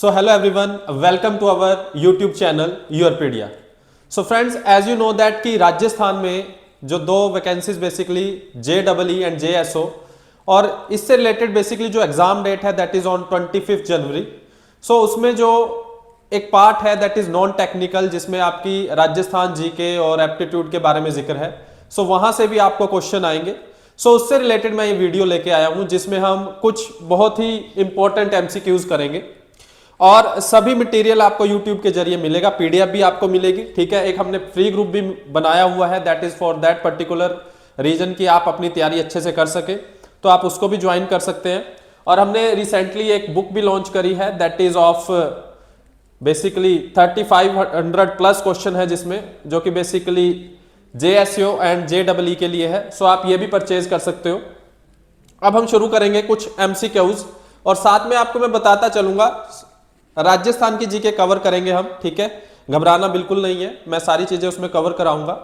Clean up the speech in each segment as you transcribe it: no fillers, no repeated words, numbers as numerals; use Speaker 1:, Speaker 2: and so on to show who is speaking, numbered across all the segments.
Speaker 1: So hello everyone, welcome to our YouTube channel Yourpedia. So friends, as you know that कि राजस्थान में जो दो vacancies basically JEE and JSO और इससे related basically जो exam date है दैट इज ऑन 25 जनवरी. सो उसमें जो एक पार्ट है दैट इज नॉन टेक्निकल जिसमें आपकी राजस्थान जीके और एप्टीट्यूड के बारे में जिक्र है. सो वहां से भी आपको क्वेश्चन आएंगे. सो उससे रिलेटेड मैं ये वीडियो लेके आया हूं जिसमें हम कुछ बहुत ही इंपॉर्टेंट एमसीक्यूज करेंगे और सभी मटेरियल आपको YouTube के जरिए मिलेगा, पीडीएफ भी आपको मिलेगी. ठीक है, एक हमने फ्री ग्रुप भी बनाया हुआ है that is for that particular reason की आप अपनी तैयारी अच्छे से कर सके, तो आप उसको भी ज्वाइन कर सकते हैं. और हमने रिसेंटली एक बुक भी लॉन्च करी है that is of basically 3500 plus question है जिसमें, जो कि बेसिकली JSO एंड JEE के लिए है. सो आप ये भी परचेज कर सकते हो. अब हम शुरू करेंगे कुछ MCQs और साथ में आपको मैं बताता चलूंगा राजस्थान की जीके कवर करेंगे हम. ठीक है, घबराना बिल्कुल नहीं है, मैं सारी चीजें उसमें कवर कराऊंगा.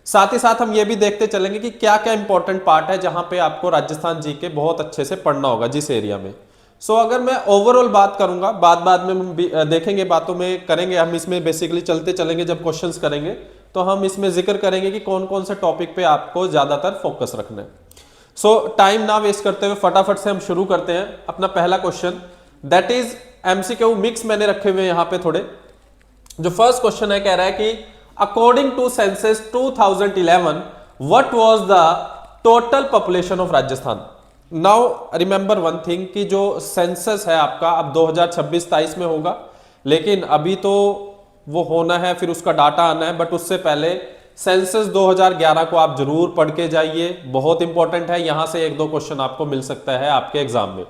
Speaker 1: साथ ही साथ हम ये भी देखते चलेंगे कि क्या क्या इंपॉर्टेंट पार्ट है जहां पे आपको राजस्थान जीके बहुत अच्छे से पढ़ना होगा जिस एरिया में. सो अगर मैं ओवरऑल बात करूंगा, बाद में हम देखेंगे, बातों में करेंगे हम, इसमें बेसिकली चलते चलेंगे. जब क्वेश्चंस करेंगे तो हम इसमें जिक्र करेंगे कि कौन कौन से टॉपिक पे आपको ज्यादातर फोकस रखना है. सो टाइम ना वेस्ट करते हुए फटाफट से हम शुरू करते हैं. अपना पहला question that is MCQ mix मैंने रखे हुए यहाँ पे थोड़े. जो फर्स्ट क्वेश्चन है कह रहा है कि according to census 2011 what was the total population of Rajasthan. Now remember one thing कि जो सेंसस है आपका अब 2026-27 में होगा, लेकिन अभी तो वो होना है, फिर उसका डाटा आना है. बट उससे पहले सेंसस 2011 को आप जरूर पढ़ के जाइए, बहुत इंपॉर्टेंट है. यहां से एक दो क्वेश्चन आपको मिल सकता है आपके एग्जाम में.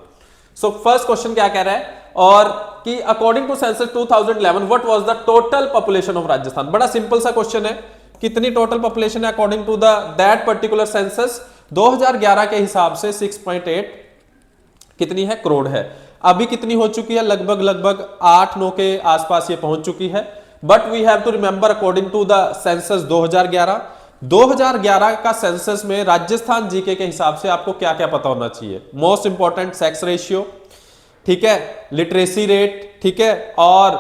Speaker 1: सो फर्स्ट क्वेश्चन क्या कह रहा है और कि according to census 2011 what was the total population of Rajasthan. बड़ा सिंपल सा क्वेश्चन है, कितनी टोटल पॉपुलेशन है according to the that particular census. 2011 के हिसाब से 6.8 कितनी है करोड़ है. अभी कितनी हो चुकी है, लगभग 8-9 के आसपास ये पहुंच चुकी है. But we have to remember according to the census 2011 का सेंसस में राजस्थान जीके के हिसाब से आपको क्या क्या पता होना चाहिए. मोस्ट इंपॉर्टेंट सेक्स रेशियो, ठीक है, लिटरेसी रेट, ठीक है, और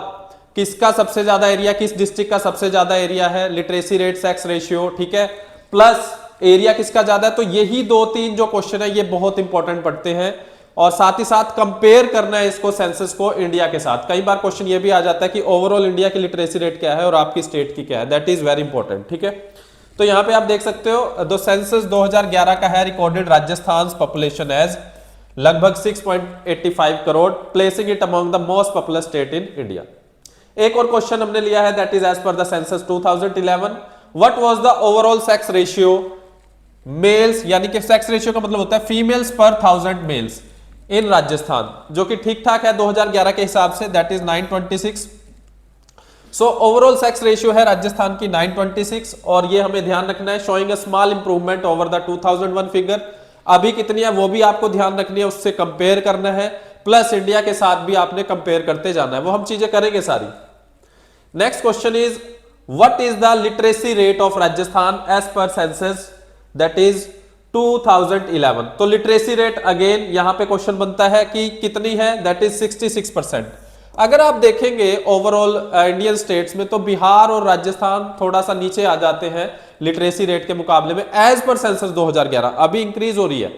Speaker 1: किसका सबसे ज्यादा एरिया, किस डिस्ट्रिक्ट का सबसे ज्यादा एरिया है, लिटरेसी रेट, सेक्स रेशियो, ठीक है, प्लस एरिया किसका ज्यादा है. तो यही 2-3 जो क्वेश्चन है ये बहुत इंपॉर्टेंट पढ़ते हैं. और साथ ही साथ कंपेयर करना है इसको सेंसस को इंडिया के साथ. कई बार क्वेश्चन ये भी आ जाता है कि ओवरऑल इंडिया की लिटरेसी रेट क्या है और आपकी स्टेट की क्या है. That is very important. ठीक है, तो यहां पे आप देख सकते हो द सेंसस 2011 का है रिकॉर्डेड राजस्थान पॉपुलेशन एज लगभग 6.85 crore, placing it among the most populous state in India. एक और क्वेश्चन हमने लिया है that is as per the census 2011 what was the overall sex ratio males, यानी कि सेक्स रेशियो का मतलब होता है females per 1000 males in Rajasthan, जो कि ठीक ठाक है 2011 के हिसाब से that is 926. So overall sex ratio है राजस्थान की 926 और ये हमें ध्यान रखना है showing a small improvement over the 2001 figure. अभी कितनी है वो भी आपको ध्यान रखनी है, उससे कंपेयर करना है, प्लस इंडिया के साथ भी आपने कंपेयर करते जाना है. वो हम चीजें करेंगे सारी. Next question is what is the literacy rate of Rajasthan as per census that is 2011. तो लिटरेसी रेट अगेन यहां पे क्वेश्चन बनता है कि कितनी है, दैट इज 66%. अगर आप देखेंगे ओवरऑल इंडियन स्टेट्स में तो बिहार और राजस्थान थोड़ा सा नीचे आ जाते हैं लिटरेसी रेट के मुकाबले में एज पर सेंसस 2011. अभी इंक्रीज हो रही है,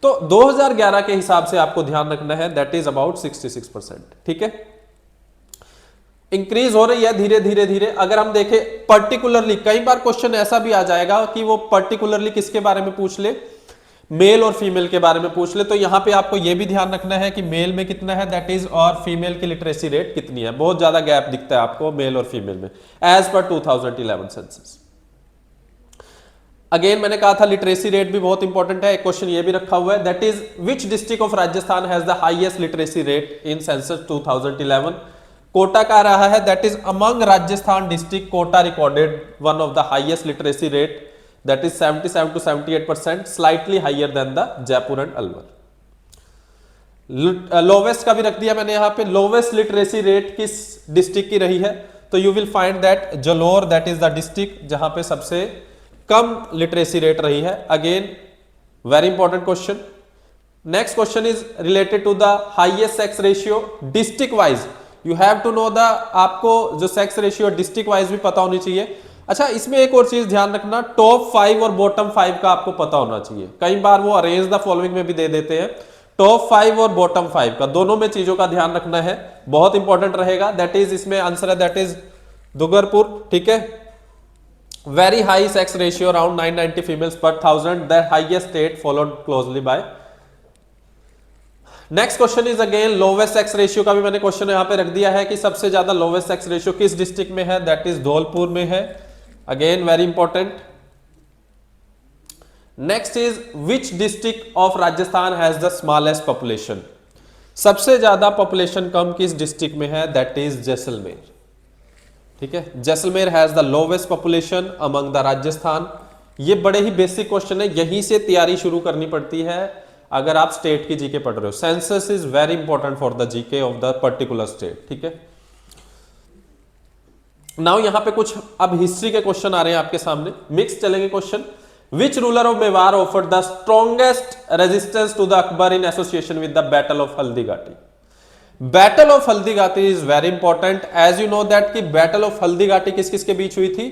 Speaker 1: तो 2011 के हिसाब से आपको ध्यान रखना है दैट इज अबाउट 66%. ठीक है, इंक्रीज हो रही है धीरे धीरे. अगर हम देखें पर्टिकुलरली, कई बार क्वेश्चन ऐसा भी आ जाएगा कि वो पर्टिकुलरली किसके बारे में पूछ ले, मेल और फीमेल के बारे में पूछ ले. तो यहां पे आपको यह भी ध्यान रखना है कि मेल में कितना है दैट इज और फीमेल की लिटरेसी रेट कितनी है. बहुत ज्यादा गैप दिखता है आपको मेल और फीमेल में एज पर 2011 सेंसस. अगेन मैंने कहा था लिटरेसी रेट भी बहुत इंपॉर्टेंट है. एक क्वेश्चन ये भी रखा हुआ है that is which district of Rajasthan has the highest literacy rate in census 2011. Kota का रहा है that is among Rajasthan district Kota recorded one of the highest literacy rate that is 77 to 78%, slightly higher than the Jaipur and Alwar. Lowest का भी रख दिया मैंने यहां पे. लोवेस्ट लिटरेसी रेट किस डिस्ट्रिक्ट की रही है, तो you will find that Jalore that is the district जहां पे सबसे कम लिटरेसी रेट रही है. Again very important question. Next question is related to the highest sex ratio district wise. You have to know the, आपको जो सेक्स रेशियो डिस्ट्रिक्ट वाइज भी पता होनी चाहिए। अच्छा, इसमें एक और चीज ध्यान रखना, टॉप 5 और बॉटम 5 का आपको पता होना चाहिए। कई बार वो अरेंज द फॉलोइंग में भी दे देते हैं, टॉप 5 और बॉटम 5 का, दोनों में चीजों का ध्यान रखना है, बहुत इंपॉर्टेंट रहेगा। दैट इज, इसमें आंसर है दैट इज दुगरपुर, ठीक है। Very high sex ratio around 990 females per 1000, the highest state followed closely by. Next question is again lowest sex ratio का भी मैंने क्वेश्चन यहां पे रख दिया है कि सबसे ज्यादा लोवेस्ट सेक्स रेशियो किस डिस्ट्रिक्ट में है, दैट इज धौलपुर में है। Again very important. Next is which district of Rajasthan has the smallest population, सबसे ज्यादा पॉपुलेशन कम किस डिस्ट्रिक्ट में है, दैट इज जैसलमेर, ठीक है। Jaisalmer has the lowest population among the Rajasthan. ये बड़े ही बेसिक क्वेश्चन है, यहीं से तैयारी शुरू करनी पड़ती है अगर आप स्टेट की जीके पढ़ रहे हो। Census is very important for the GK of the particular state, ठीक है। नाउ यहां पे कुछ अब हिस्ट्री के क्वेश्चन आ रहे हैं आपके सामने, मिक्स चलेंगे question. Which ruler of Mewar offered the strongest resistance to the Akbar in association with the battle of Haldighati. Battle of Haldighati is very important, as you know that कि बैटल ऑफ हल्दीघाटी किस किस के बीच हुई थी,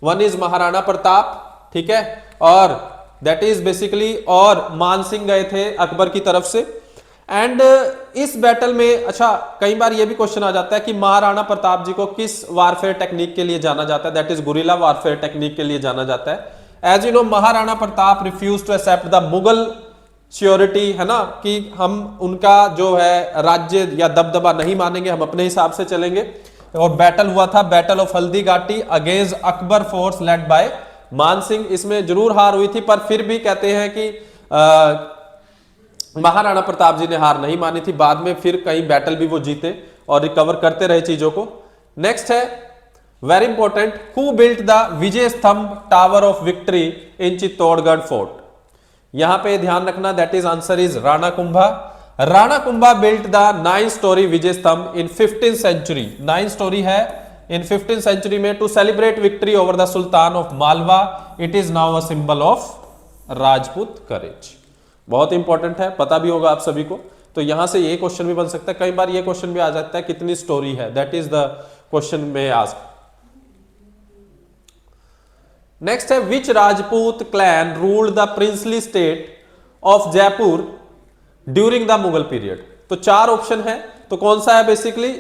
Speaker 1: वन इज महाराणा प्रताप, ठीक है, और दैट इज बेसिकली, और मान सिंह गए थे अकबर की तरफ से। एंड इस बैटल में, अच्छा कई बार ये भी क्वेश्चन आ जाता है कि महाराणा प्रताप जी को किस वारफेयर टेक्निक के लिए जाना जाता है, that is guerrilla warfare technique के लिए जाना जाता है। As you know Maharana Pratap refuse to accept the Mughal surety, है ना, कि हम उनका जो है राज्य या दबदबा नहीं मानेंगे, हम अपने हिसाब से चलेंगे। और बैटल हुआ था battle of Haldighati against Akbar force led by मान सिंह। इसमें जरूर हार हुई थी, पर फिर भी कहते हैं कि महाराणा प्रताप जी ने हार नहीं मानी थी, बाद में फिर कई बैटल भी वो जीते और रिकवर करते रहे चीजों को। नेक्स्ट है very important, who built the Vijay Stambh tower of victory in Chittorgarh fort. यहां पे ध्यान रखना, that is answer is Rana Kumbha. Rana Kumbha built the 9 story Vijay Stambh in 15th century, 9 story है इन 15th सेंचुरी में, to celebrate victory over the sultan of Malwa. It is now a symbol of Rajput courage. बहुत important है, पता भी होगा आप सभी को। तो यहां से ये क्वेश्चन भी बन सकता है, कई बार ये क्वेश्चन भी आ जाता है कितनी स्टोरी है, दैट इज द क्वेश्चन में आस्क्ड। नेक्स्ट है which Rajput clan ruled the princely state of Jaipur during the Mughal period. तो 4 ऑप्शन है, तो कौन सा है basically,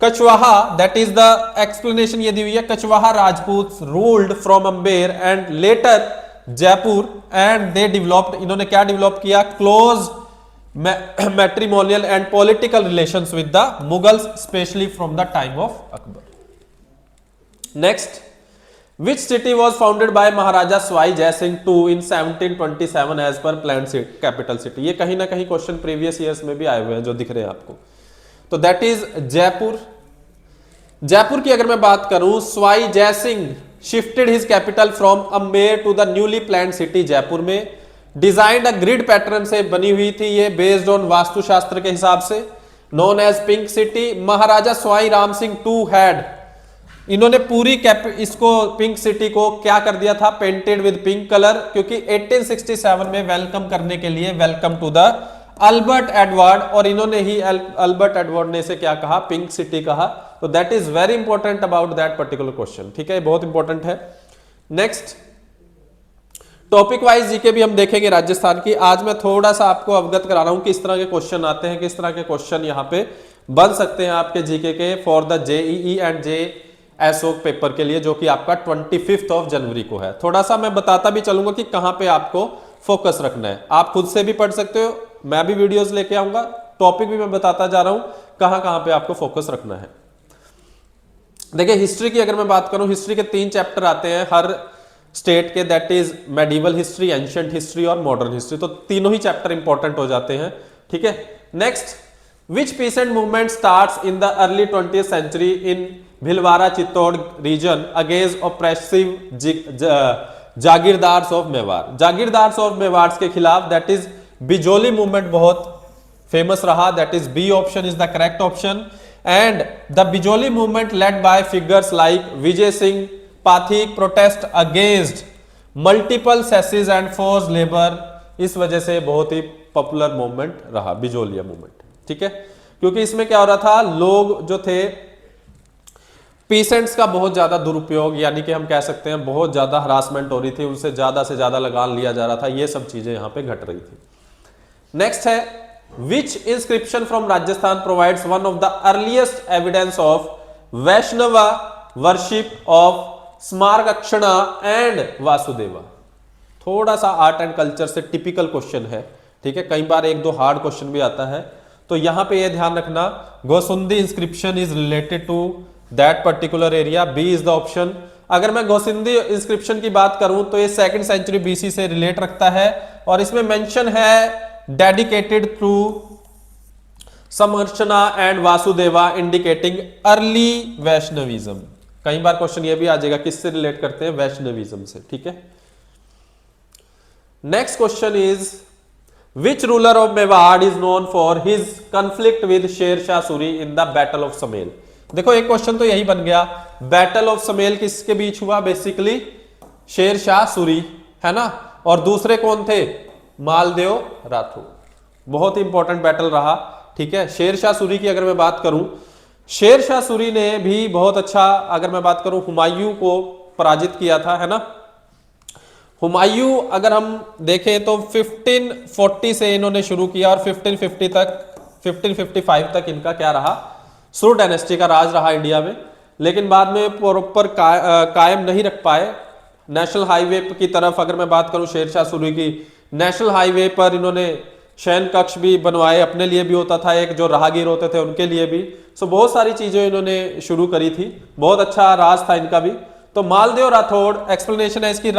Speaker 1: Kachhwaha, that is the explanation ये दी हुई है, Kachhwaha Rajput ruled from Amber and later Jaipur and they developed, इन्होंने क्या डेवलप किया, close matrimonial and political relations with the Mughals specially from the time of Akbar. Next, which city was founded by Maharaja Swai Jai Singh II in 1727 as per planned capital city। ये कहीं ना कहीं question previous years में भी आए हुए हैं जो दिख रहे हैं आपको। तो दैट इज जयपुर। जयपुर की अगर मैं बात करूं, Sawai Jai Singh shifted his capital from Amber to the newly planned city Jaipur में। डिजाइन्ड अ ग्रिड पैटर्न से बनी हुई थी ये, बेस्ड ऑन वास्तुशास्त्र के हिसाब से, known as pink city. Maharaja Sawai Ram Singh II had, इन्होंने पूरी इसको पिंक सिटी को क्या कर दिया था, पेंटेड विद पिंक कलर, क्योंकि 1867 में वेलकम करने के लिए, welcome to the Albert Edward, और इन्होंने ही अल्बर्ट एडवर्ड ने इसे क्या कहा, पिंक सिटी कहा। तो that is very important about that particular question, ठीक है, बहुत इंपॉर्टेंट है। नेक्स्ट टॉपिक वाइज जीके भी हम देखेंगे राजस्थान की। आज मैं थोड़ा सा आपको अवगत करा रहा हूं किस तरह के क्वेश्चन आते हैं, किस तरह के क्वेश्चन यहां पे बन सकते हैं आपके जीके के for the JEE and JSO paper के लिए, जो कि आपका 25 जनवरी को है। थोड़ा सा मैं बताता भी चलूंगा कि कहां पे आपको फोकस रखना है। आप खुद से भी पढ़ सकते हो, मैं भी वीडियोस लेके आऊंगा, टॉपिक भी मैं बताता जा रहा हूं कहां कहां पे आपको फोकस रखना है। देखिए हिस्ट्री की अगर मैं बात करूं, हिस्ट्री के 3 चैप्टर आते हैं हर स्टेट के, that is medieval history, ancient history और मॉडर्न हिस्ट्री। तो तीनों ही चैप्टर इंपॉर्टेंट हो जाते हैं, ठीक है। Next, which peasant movement starts in the early 20th century in Bhilwara Chittor region against oppressive jagirdars of Mewar. Jagirdars of Mewar के खिलाफ, दैट इज बिजोली मूवमेंट बहुत फेमस रहा, that is B option is the correct option. And the Bijoli movement led by figures like Vijay Singh Pathik protest against multiple cesses and force labour, इस वजह से बहुत ही popular movement रहा बिजोलिया मूवमेंट, ठीक है। क्योंकि इसमें क्या हो रहा था, लोग जो थे पीसेंट्स का बहुत ज्यादा दुरुपयोग, यानी कि हम कह सकते हैं बहुत ज्यादा हरासमेंट हो रही थी, उनसे ज्यादा से ज्यादा लगान लिया जा रहा था, ये सब चीजें यहां पे घट रही थी। नेक्स्ट है which inscription from Rajasthan provides one of the earliest evidence of Vaishnav worship of Sankarshana and Vasudeva. थोड़ा सा आर्ट एंड कल्चर से टिपिकल क्वेश्चन है, ठीक है, कई बार एक दो हार्ड क्वेश्चन भी आता है, तो यहां पे ये ध्यान रखना, Ghosundi inscription is related to that particular area, B is the option. अगर मैं गोसिंदी इंस्क्रिप्शन की बात करूं तो ये 2nd सेंचुरी बीसी से रिलेट रखता है, और इसमें मेंशन है dedicated to Sankarshana and Vasudeva, indicating early Vaishnavism. कई बार क्वेश्चन ये भी आ जाएगा किससे रिलेट करते हैं, वैष्णविज्म से, ठीक है। Next question is which ruler of Mewar is known for his conflict with Sher Shah Suri in the battle of Sammel. देखो एक क्वेश्चन तो यही बन गया, बैटल ऑफ समेल किसके बीच हुआ, बेसिकली शेरशाह सूरी, है ना, और दूसरे कौन थे, मालदेव राठौर। बहुत इंपॉर्टेंट बैटल रहा, ठीक है। शेरशाह सूरी की अगर मैं बात करूं, शेरशाह सूरी ने भी बहुत अच्छा, अगर मैं बात करूं, हुमायूं को पराजित किया था, है ना। हुमायूं अगर हम देखें तो 1540 से इन्होंने शुरू किया और 1550 तक 1555 तक इनका क्या रहा, सुर डायनेस्टी का राज रहा इंडिया में, लेकिन बाद में प्रॉपर कायम नहीं रख पाए। नेशनल हाईवे की तरफ अगर मैं बात करूं शेरशाह सूरी की, नेशनल हाईवे पर इन्होंने शयन कक्ष भी बनवाए, अपने लिए भी होता था एक, जो राहगीर होते थे उनके लिए भी। सो बहुत सारी चीजें इन्होंने शुरू करी थी, बहुत अच्छा राज था इनका भी। तो मालदेव राठौड़, एक्सप्लेनेशन है इसकी,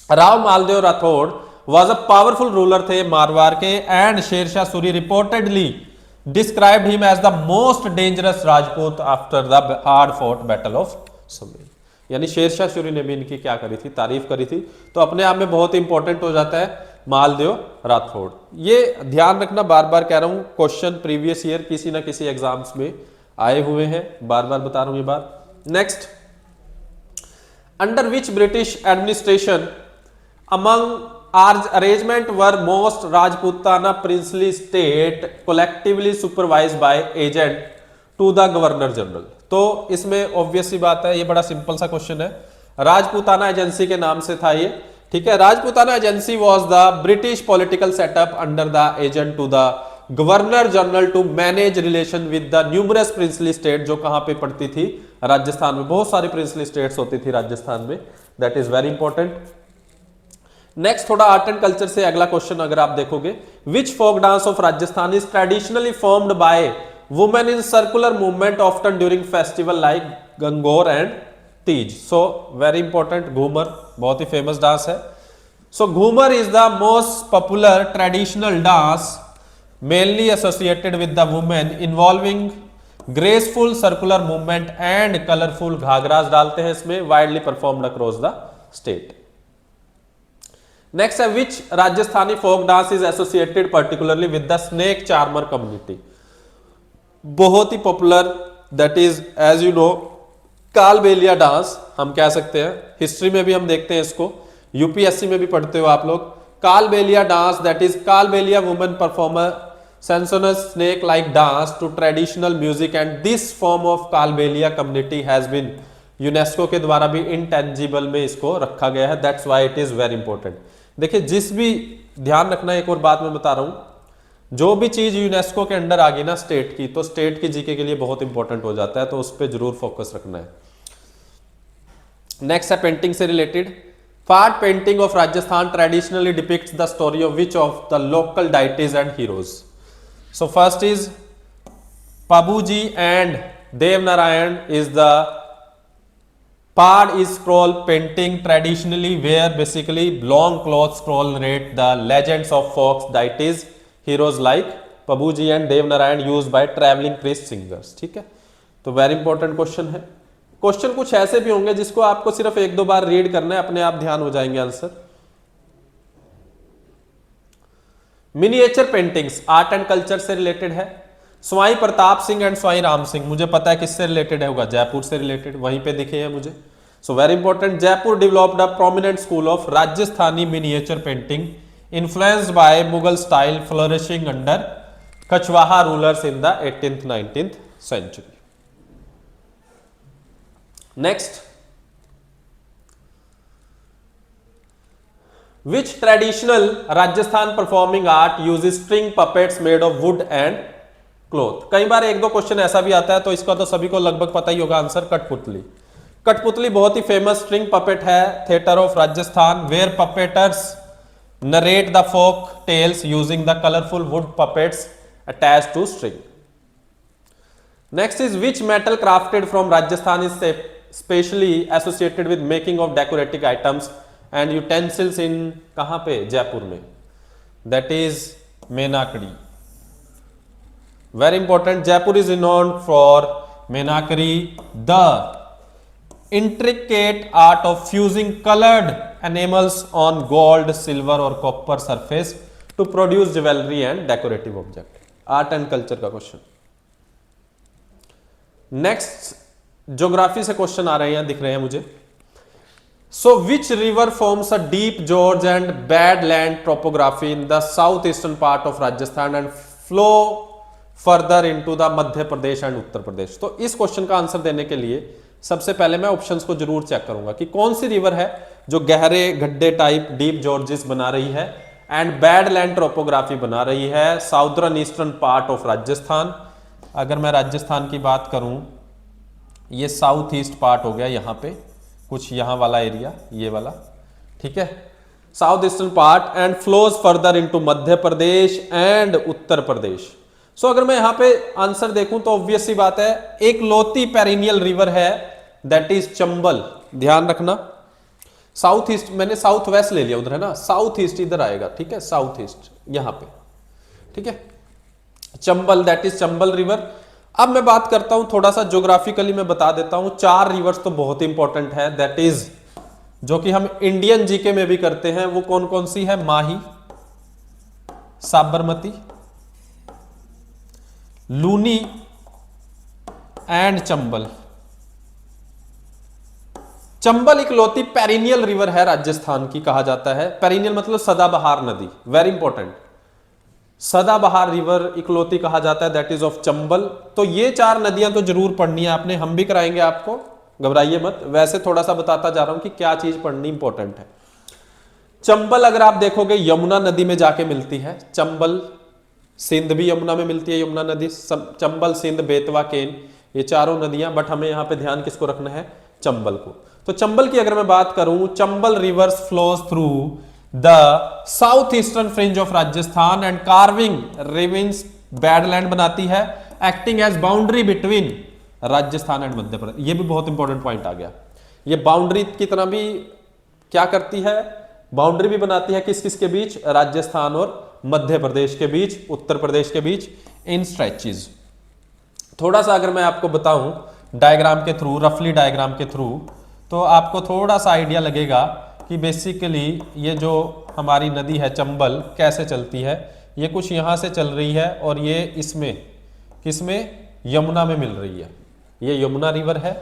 Speaker 1: Rao Maldev Rathore was a powerful ruler थे मारवाड़ के, and Sher Shah Suri reportedly described him as the most dangerous Rajput after the hard fought battle of Sammel. यानी शेरशाह सूरी ने भी इनकी क्या करी थी, तारीफ करी थी। तो अपने आप में बहुत इंपॉर्टेंट हो जाता है मालदेव राठौड़। ये ध्यान रखना, बार बार कह रहा हूं, क्वेश्चन प्रीवियस ईयर किसी ना किसी एग्जाम्स में आए हुए हैं, बार बार बता रहा हूं ये बात। Next, under which British administration among arrangement were most Rajputana princely state collectively supervised by agent to the governor general। तो इसमें ऑब्वियस सी बात है, ये बड़ा सिंपल सा क्वेश्चन है, राजपूताना एजेंसी के नाम से था ये, ठीक है। Rajputana agency was the British political setup under the agent to the governor general to manage relation with the numerous princely state, जो कहां पे पड़ती थी, राजस्थान में। बहुत सारी प्रिंसली स्टेट्स होती थी राजस्थान में, that is very important. Next, थोड़ा आर्ट एंड कल्चर से अगला क्वेश्चन अगर आप देखोगे, which folk dance of Rajasthan is traditionally formed by women in circular movement often during festival like Gangaur and Teej. So very important, Ghoomar बहुत ही फेमस डांस है। So Ghoomar is the most popular traditional dance mainly associated with the women involving graceful circular movement and colorful ghagras डालते हैं इसमें, widely performed across the state। Next है which Rajasthani folk dance is associated particularly with the snake charmer community. बहुत ही popular, that is as you know Kalbelia dance, हम कह सकते हैं, हिस्ट्री में भी हम देखते हैं इसको, यूपीएससी में भी पढ़ते हो आप लोग। Kalbelia dance, that is Kalbelia women performer sensuous snake like dance to traditional music, and this form of Kalbelia community has been UNESCO के द्वारा भी इंटेंजिबल में इसको रखा गया है, that's why it is very important. देखिए, जिस भी, ध्यान रखना, एक और बात मैं बता रहा हूं, जो भी चीज यूनेस्को के अंडर आ गई ना स्टेट की, तो स्टेट की जीके के लिए बहुत इंपॉर्टेंट हो जाता है, तो उस पर जरूर फोकस रखना है। नेक्स्ट है पेंटिंग से related, Phad painting of Rajasthan traditionally depicts the story of which of the local deities and heroes. So first is Pabuji and Devnarayan is the Pad is scroll painting traditionally where basically long cloth scroll narrate the legends of folk deities heroes like Pabuji and Devnarayan used by traveling priest singers। ठीक है, तो very important question है। Question कुछ ऐसे भी होंगे जिसको आपको सिर्फ एक दो बार रीड करना है, अपने आप ध्यान हो जाएंगे answer. Miniature paintings art and culture से रिलेटेड है। स्वाई प्रताप सिंह एंड स्वाई राम सिंह, मुझे पता है किससे रिलेटेड है, होगा जयपुर से रिलेटेड, वहीं पे दिखे हैं मुझे। सो very important, Jaipur developed a prominent school of Rajasthani miniature painting influenced by Mughal style flourishing under Kachhwaha rulers in the 18th 19th century. Next, which traditional Rajasthan performing art uses string puppets made of wood and cloth? कई बार एक दो question ऐसा भी आता है, तो इसका तो सभी को लगभग पता ही होगा आंसर, कठपुतली. कठपुतली बहुत ही फेमस स्ट्रिंग पपेट है, theatre of Rajasthan, where puppeteers narrate the folk tales using the colourful wood puppets attached to string. Next is which metal crafted from Rajasthan is specially associated with making of decorative items and utensils in, कहां पे, जयपुर में, that is Meenakari. Very important, Jaipur is renowned for Meenakari, the intricate art of fusing colored enamels on gold, silver और copper surface to produce jewelry and decorative object. Art and culture का question. Next geography से question आ रहे हैं, दिख रहे हैं मुझे. So which river forms a deep gorge and badland topography in the southeastern part of Rajasthan and flow further into the Madhya Pradesh and Uttar Pradesh. तो इस क्वेश्चन का आंसर देने के लिए सबसे पहले मैं ऑप्शंस को जरूर चेक करूंगा कि कौन सी रिवर है जो गहरे गड्ढे टाइप डीप जॉर्जेस बना रही है एंड बैड लैंड ट्रोपोग्राफी बना रही है southern eastern part of Rajasthan. अगर मैं राजस्थान की बात करूं, ये साउथ ईस्ट पार्ट हो गया, यहां पे कुछ यहां वाला एरिया, ये वाला, ठीक है, south eastern part and flows further into Madhya Pradesh and Uttar Pradesh. So अगर मैं यहां पे आंसर देखूं तो ऑब्वियस सी बात है, एक लोती पेरिनियल रिवर है, दैट इज चंबल. ध्यान रखना, साउथ ईस्ट, मैंने साउथ वेस्ट ले लिया उधर, है ना, साउथ ईस्ट इधर आएगा, ठीक है, साउथ ईस्ट यहां पे, ठीक है, Chambal, that is Chambal river. अब मैं बात करता हूं थोड़ा सा ज्योग्राफिकली, मैं बता देता हूं, 4 रिवर्स तो बहुत इंपॉर्टेंट है, दैट इज जो कि हम इंडियन जीके में भी करते हैं, वो कौन कौन सी है, माही, साबरमती, लूनी एंड चंबल. चंबल इकलौती पेरिनियल रिवर है राजस्थान की, कहा जाता है, पेरिनियल मतलब सदाबहार नदी, वेरी इंपॉर्टेंट, सदाबहार रिवर इकलौती कहा जाता है, दैट इज ऑफ चंबल. तो ये 4 नदियां तो जरूर पढ़नी है आपने, हम भी कराएंगे आपको, घबराइए मत. वैसे थोड़ा सा बताता जा रहा हूं कि क्या चीज पढ़नी इंपॉर्टेंट है. चंबल अगर आप देखोगे यमुना नदी में जाके मिलती है, चंबल, सिंध भी यमुना में मिलती है, यमुना नदी, चंबल, सिंध, बेतवा, केन, ये चारों नदियां, बट हमें यहां पे ध्यान किसको रखना है, चंबल को. तो चंबल की अगर मैं बात करूं, Chambal rivers flows through the south eastern fringe of Rajasthan and carving ravines badland बनाती है, acting as boundary between Rajasthan and Madhya Pradesh. ये भी बहुत इंपॉर्टेंट पॉइंट आ गया, ये बाउंड्री की तरह भी क्या करती है, बाउंड्री भी बनाती है किस किस के बीच, राजस्थान और मध्य प्रदेश के बीच, उत्तर प्रदेश के बीच, इन स्ट्रेचेस. थोड़ा सा अगर मैं आपको बताऊं डायग्राम के थ्रू, रफली डायग्राम के थ्रू, तो आपको थोड़ा सा आइडिया लगेगा कि बेसिकली ये जो हमारी नदी है चंबल कैसे चलती है. ये कुछ यहाँ से चल रही है और ये इसमें किसमें, यमुना में मिल रही है. ये यमुना रिवर है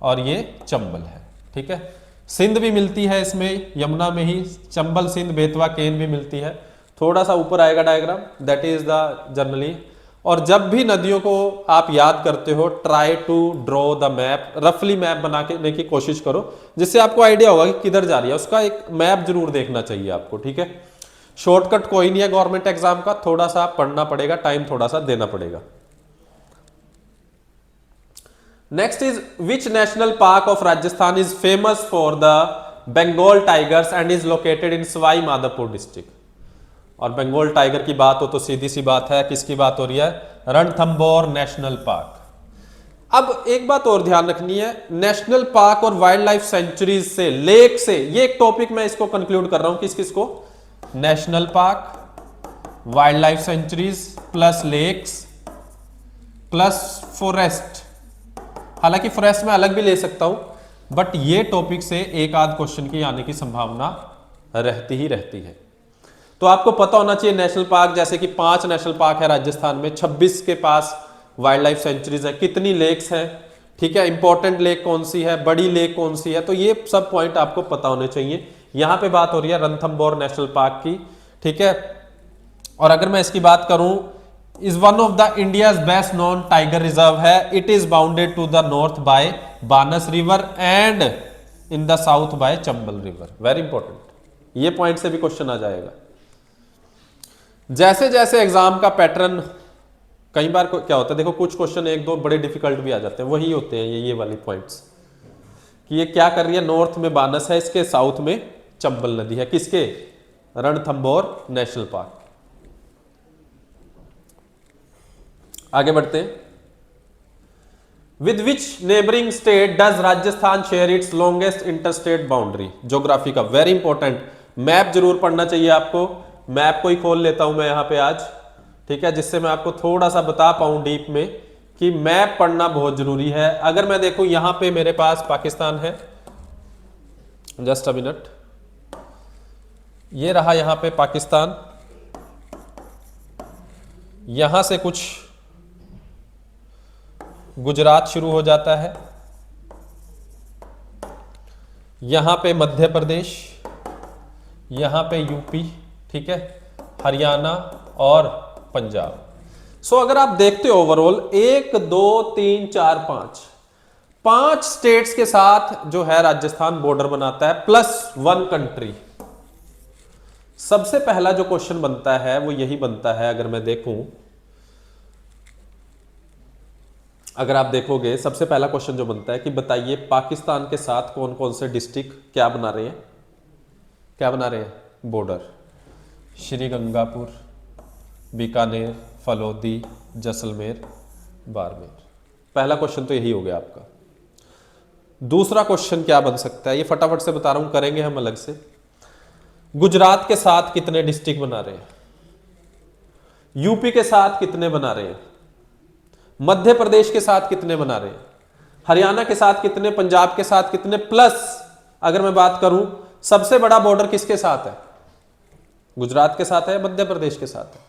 Speaker 1: और ये चंबल है, ठीक है. सिंध भी मिलती है इसमें, यमुना में ही, चंबल, सिंध, बेतवा, केन भी मिलती है. थोड़ा सा ऊपर आएगा diagram, that is the generally. और जब भी नदियों को आप याद करते हो, try to draw the map, रफली मैप बनाने की कोशिश करो, जिससे आपको आइडिया होगा कि किधर जा रही है. उसका एक मैप जरूर देखना चाहिए आपको, ठीक है. शॉर्टकट कोई नहीं है गवर्नमेंट एग्जाम का, थोड़ा सा पढ़ना पड़ेगा, टाइम थोड़ा सा देना पड़ेगा. Next is which national park of Rajasthan is famous for the Bengal tigers and is located in Sawai Madhopur district. और बंगाल टाइगर की बात हो तो सीधी सी बात है, किसकी बात हो रही है, रणथंबोर नेशनल पार्क. अब एक बात और ध्यान रखनी है, नेशनल पार्क और वाइल्ड लाइफ सेंचुरीज से, लेक से, ये एक टॉपिक मैं इसको कंक्लूड कर रहा हूं, किस किस को, national park, wildlife sanctuaries plus lakes plus forest. हालांकि फॉरेस्ट में अलग भी ले सकता हूं, बट ये टॉपिक से एक आध क्वेश्चन की आने की संभावना रहती ही रहती है. तो आपको पता होना चाहिए नेशनल पार्क, जैसे कि 5 नेशनल पार्क है राजस्थान में, 26 के पास वाइल्ड लाइफ सेंचुरीज है, कितनी लेक्स हैं, ठीक है, इंपॉर्टेंट लेक कौन सी है, बड़ी लेक कौन सी है, तो ये सब पॉइंट आपको पता होने चाहिए. यहां पे बात हो रही है रणथंबोर नेशनल पार्क की, ठीक है. और अगर मैं इसकी बात करूं, is one of the India's best known tiger reserve है। It is bounded to the north by Banas river and in the south by Chambal river. Very important, ये पॉइंट से भी क्वेश्चन आ जाएगा। जैसे जैसे एग्जाम का पैटर्न, कई बार क्या होता है, देखो कुछ क्वेश्चन एक दो बड़े डिफिकल्ट भी आ जाते हैं, वही होते हैं ये वाली पॉइंट्स कि ये क्या कर रही है, नॉर्थ में बानस है, इसके साउथ में चंबल नदी है, किसके, रणथंभौर नेशनल पार्क। आगे बढ़ते हैं। With which neighbouring state does Rajasthan share its longest interstate boundary. Geography का वेरी इंपॉर्टेंट, मैप जरूर पढ़ना चाहिए आपको। मैप को ही खोल लेता हूं मैं यहां पे आज, ठीक है, जिससे मैं आपको थोड़ा सा बता पाऊं डीप में कि मैप पढ़ना बहुत जरूरी है। अगर मैं देखूं यहां पे मेरे पास पाकिस्तान है, जस्ट अ मिनट, ये रहा यहां पे पाकिस्तान, यहां से कुछ गुजरात शुरू हो जाता है, यहां पे मध्य प्रदेश, यहां पे यूपी, ठीक है, हरियाणा और पंजाब। सो अगर आप देखते हो ओवरऑल 1 2 3 4 5 स्टेट्स के साथ जो है राजस्थान बॉर्डर बनाता है, प्लस 1 कंट्री। सबसे पहला जो क्वेश्चन बनता है वो यही बनता है। अगर मैं देखूं, अगर आप देखोगे सबसे पहला क्वेश्चन जो बनता है कि बताइए पाकिस्तान के साथ कौन कौन से डिस्ट्रिक्ट क्या बना रहे हैं, क्या बना रहे हैं, बॉर्डर। श्रीगंगापुर, बीकानेर, फलोदी, जैसलमेर, बाड़मेर। पहला क्वेश्चन तो यही हो गया आपका। दूसरा क्वेश्चन क्या बन सकता है, ये फटाफट से बता रहा हूं, करेंगे हम अलग से। गुजरात के साथ कितने डिस्ट्रिक्ट बना रहे हैं, यूपी के साथ कितने बना रहे हैं, मध्य प्रदेश के साथ कितने बना रहे हैं, हरियाणा के साथ कितने, पंजाब के साथ कितने, प्लस अगर मैं बात करूं सबसे बड़ा बॉर्डर किसके साथ है, गुजरात के साथ है, मध्य प्रदेश के साथ है,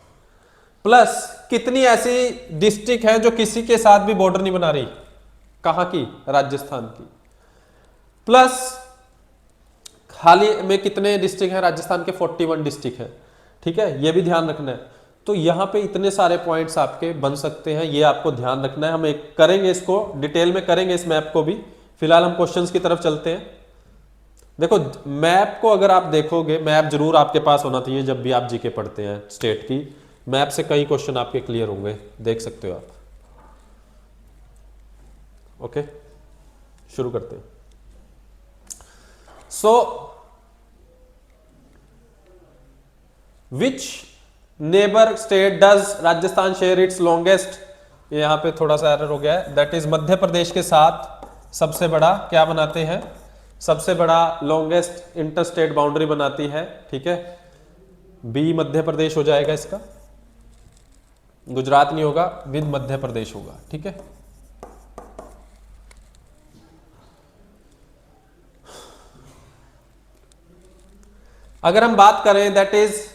Speaker 1: प्लस कितनी ऐसी डिस्ट्रिक्ट हैं जो किसी के साथ भी बॉर्डर नहीं बना रही, कहां की, राजस्थान की, प्लस हाल ही में कितने डिस्ट्रिक्ट हैं राजस्थान के, 41 डिस्ट्रिक्ट है, ठीक है, ये भी ध्यान रखना है। तो यहां पे इतने सारे पॉइंट्स आपके बन सकते हैं, ये आपको ध्यान रखना है। हम एक करेंगे, इसको डिटेल में करेंगे, इस मैप को भी। फिलहाल हम क्वेश्चंस की तरफ चलते हैं। देखो मैप को अगर आप देखोगे, मैप जरूर आपके पास होना चाहिए जब भी आप जीके पढ़ते हैं स्टेट की। मैप से कई क्वेश्चन आपके क्लियर होंगे, देख सकते हो आप। ओके, शुरू करते हैं। So which neighbour state does Rajasthan share its longest, यहां पे थोड़ा सा एरर हो गया है, दैट इज मध्य प्रदेश के साथ सबसे बड़ा क्या बनाते हैं, सबसे बड़ा लॉन्गेस्ट इंटरस्टेट बाउंड्री बनाती है, ठीक है। बी मध्य प्रदेश हो जाएगा इसका, गुजरात नहीं होगा, विद मध्य प्रदेश होगा, ठीक है। अगर हम बात करें that is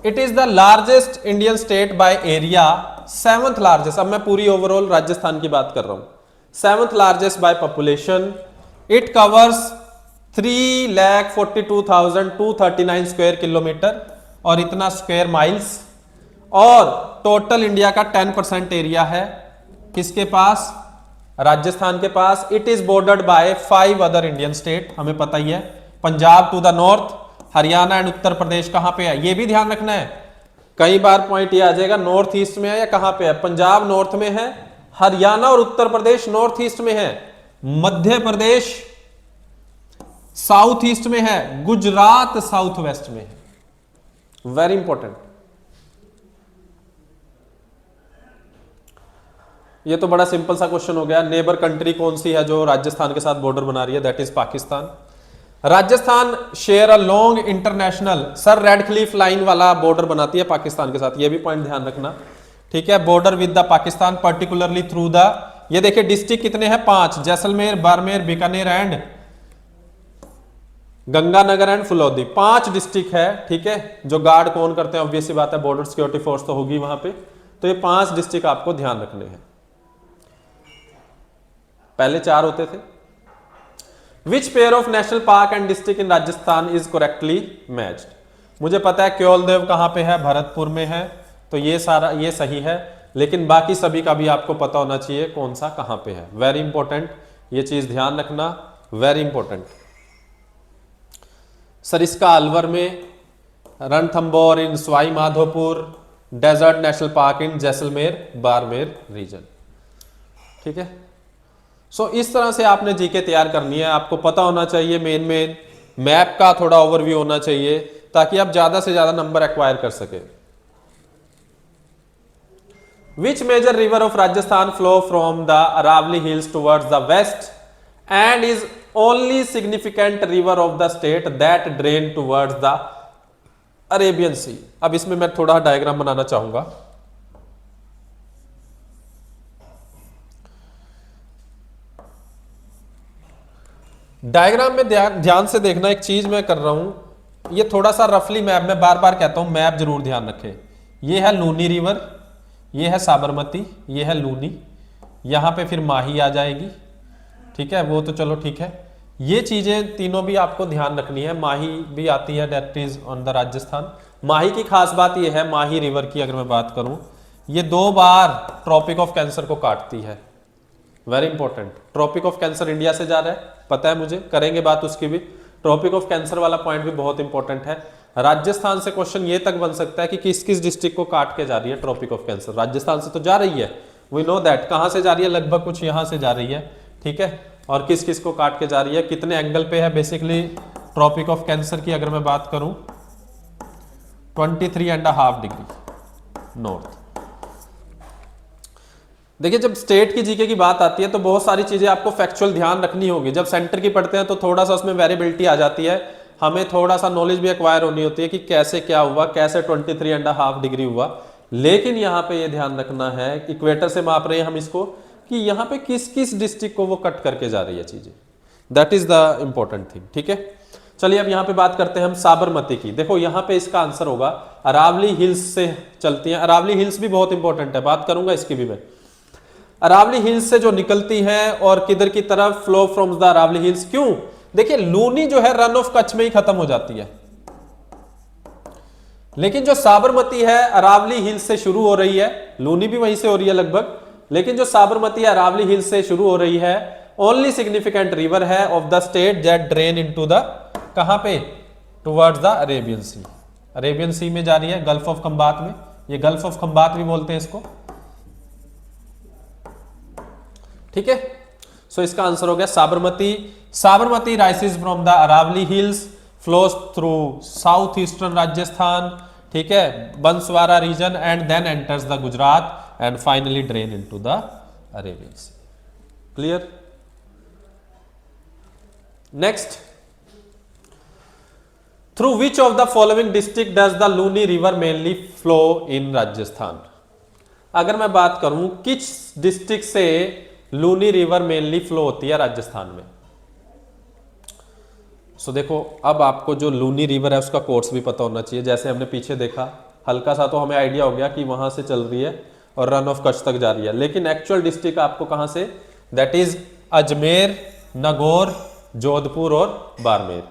Speaker 1: it is the largest Indian state by area, 7th largest, अब मैं पूरी ओवरऑल राजस्थान की बात कर रहा हूं, 7th largest by population. It covers 3,42,239 square kilometre और इतना स्क्वायर माइल्स, और टोटल इंडिया का 10% एरिया है किसके पास, राजस्थान के पास। It is bordered by 5 other Indian state, हमें पता ही है, Punjab to the north, Haryana and Uttar Pradesh कहां पे है, ये भी ध्यान रखना है। कई बार पॉइंट ये आ जाएगा नॉर्थ ईस्ट में है या कहां पे है, पंजाब नॉर्थ में है, हरियाणा और उत्तर प्रदेश नॉर्थ ईस्ट में है, मध्य प्रदेश साउथ ईस्ट में है, गुजरात साउथ वेस्ट में है। वेरी इंपॉर्टेंट, ये तो बड़ा सिंपल सा क्वेश्चन हो गया। नेबर कंट्री कौन सी है जो राजस्थान के साथ बॉर्डर बना रही है, that is Pakistan. Rajasthan share a long international, sir red Cliff line वाला बॉर्डर बनाती है पाकिस्तान के साथ, ये भी पॉइंट ध्यान रखना, ठीक है। Border with the Pakistan particularly through the, ये देखिए डिस्ट्रिक्ट कितने हैं, 5, Jaisalmer, Barmer, Bikaner and Ganganagar and Phalodi, 5 district है, ठीक है। जो गार्ड कौन करते हैं, ऑब्वियस सी बात है, बॉर्डर सिक्योरिटी फोर्स तो होगी वहां पे। तो ये 5 डिस्ट्रिक्ट आपको ध्यान रखने हैं, पहले 4 होते थे। Which pair of national park and district in Rajasthan is correctly matched? मुझे पता है क्योलदेव कहाँ पे है, भरतपुर में है, तो ये सारा ये सही है, लेकिन बाकी सभी का भी आपको पता होना चाहिए कौन सा कहाँ पे है। वेरी इंपॉर्टेंट, ये चीज ध्यान रखना, वेरी इंपॉर्टेंट। सरिस्का अलवर में, Ranthambore in Sawai Madhopur, desert national park in Jaisalmer Barmer region. ठीक है, सो इस तरह से आपने जीके तैयार करनी है। आपको पता होना चाहिए मेन मैप का थोड़ा ओवरव्यू होना चाहिए, ताकि आप ज्यादा से ज्यादा नंबर एक्वायर कर सके। Which major river of Rajasthan flow from the Aravalli hills towards the west and is only significant river of the state that drain towards the Arabian sea. अब इसमें मैं थोड़ा डायग्राम बनाना चाहूंगा। डायग्राम में ध्यान से देखना, एक चीज मैं कर रहा हूं, ये थोड़ा सा रफली मैप, मैं बार बार कहता हूं मैप जरूर ध्यान रखें। ये है लूनी रिवर, ये है साबरमती, ये है लूनी, यहां पे फिर माही आ जाएगी। ठीक है, वो तो चलो ठीक है, ये चीजें तीनों भी आपको ध्यान रखनी है। माही भी आती है, that is on the Rajasthan. Mahi की खास बात यह है, माही रिवर की अगर मैं बात करूं, ये 2 बार ट्रॉपिक ऑफ कैंसर को काटती है। Very important, tropic of cancer India से जा रहा है, पता है मुझे, करेंगे बात उसकी भी। ट्रॉपिक ऑफ कैंसर वाला पॉइंट भी बहुत इंपॉर्टेंट है। राजस्थान से क्वेश्चन ये तक बन सकता है कि किस किस डिस्ट्रिक्ट को काट के जा रही है ट्रॉपिक ऑफ कैंसर। राजस्थान से तो जा रही है, वी नो दैट। कहां से जा रही है? लगभग कुछ यहां से जा रही है। ठीक है, और किस किस को काट के जा रही है, कितने एंगल पे है बेसिकली ट्रॉपिक ऑफ कैंसर की अगर मैं बात करूं, 23.5 डिग्री नॉर्थ। देखिए, जब स्टेट की जीके की बात आती है तो बहुत सारी चीजें आपको फैक्चुअल ध्यान रखनी होगी। जब सेंटर की पढ़ते हैं तो थोड़ा सा उसमें वेरिएबिलिटी आ जाती है, हमें थोड़ा सा नॉलेज भी एक्वायर होनी होती है कि कैसे क्या हुआ, कैसे 23.5 डिग्री हुआ। लेकिन यहाँ पे ये ध्यान रखना है, इक्वेटर से माप रहे हैं हम इसको, कि यहाँ पे किस किस डिस्ट्रिक्ट को वो कट करके जा रही है चीजें। That is the important thing. ठीक है, चलिए अब यहाँ पे बात करते हैं हम साबरमती की। देखो यहाँ पे इसका आंसर होगा अरावली हिल्स से चलती है। अरावली हिल्स भी बहुत इंपॉर्टेंट है, बात करूंगा इसकी भी मैं। अरावली हिल्स से जो निकलती है और किधर की तरफ, flow from the Aravalli hills. क्यों? देखिए, लूनी जो है रन ऑफ कच्छ में ही खत्म हो जाती है, लेकिन जो साबरमती है अरावली हिल्स से शुरू हो रही है। लूनी भी वहीं से हो रही है लगभग, लेकिन जो साबरमती है अरावली हिल्स से शुरू हो रही है। ओनली सिग्निफिकेंट रिवर है of the state that drain into the, कहां पे? Towards the Arabian sea. Arabian sea में जा रही है, गल्फ ऑफ खंबात में। ये गल्फ ऑफ खंबात भी बोलते हैं इसको। ठीक है, सो इसका आंसर हो गया Sabarmati. Sabarmati rises from the Aravalli hills, flows through south eastern Rajasthan, ठीक है, Banswara region, and then enters the Gujarat and finally drain into the Arabian sea. Clear? Next, through which of the following district does the Luni river mainly flow in Rajasthan. अगर मैं बात करूं किस district से Luni river mainly flow होती है राजस्थान में, सो देखो, अब आपको जो लूनी रिवर है उसका कोर्स भी पता होना चाहिए। जैसे हमने पीछे देखा, हल्का सा तो हमें आइडिया हो गया कि वहां से चल रही है और रन ऑफ कच्छ तक जा रही है, लेकिन एक्चुअल डिस्ट्रिक्ट आपको कहां से, दैट इज अजमेर, नागौर, जोधपुर और Barmer.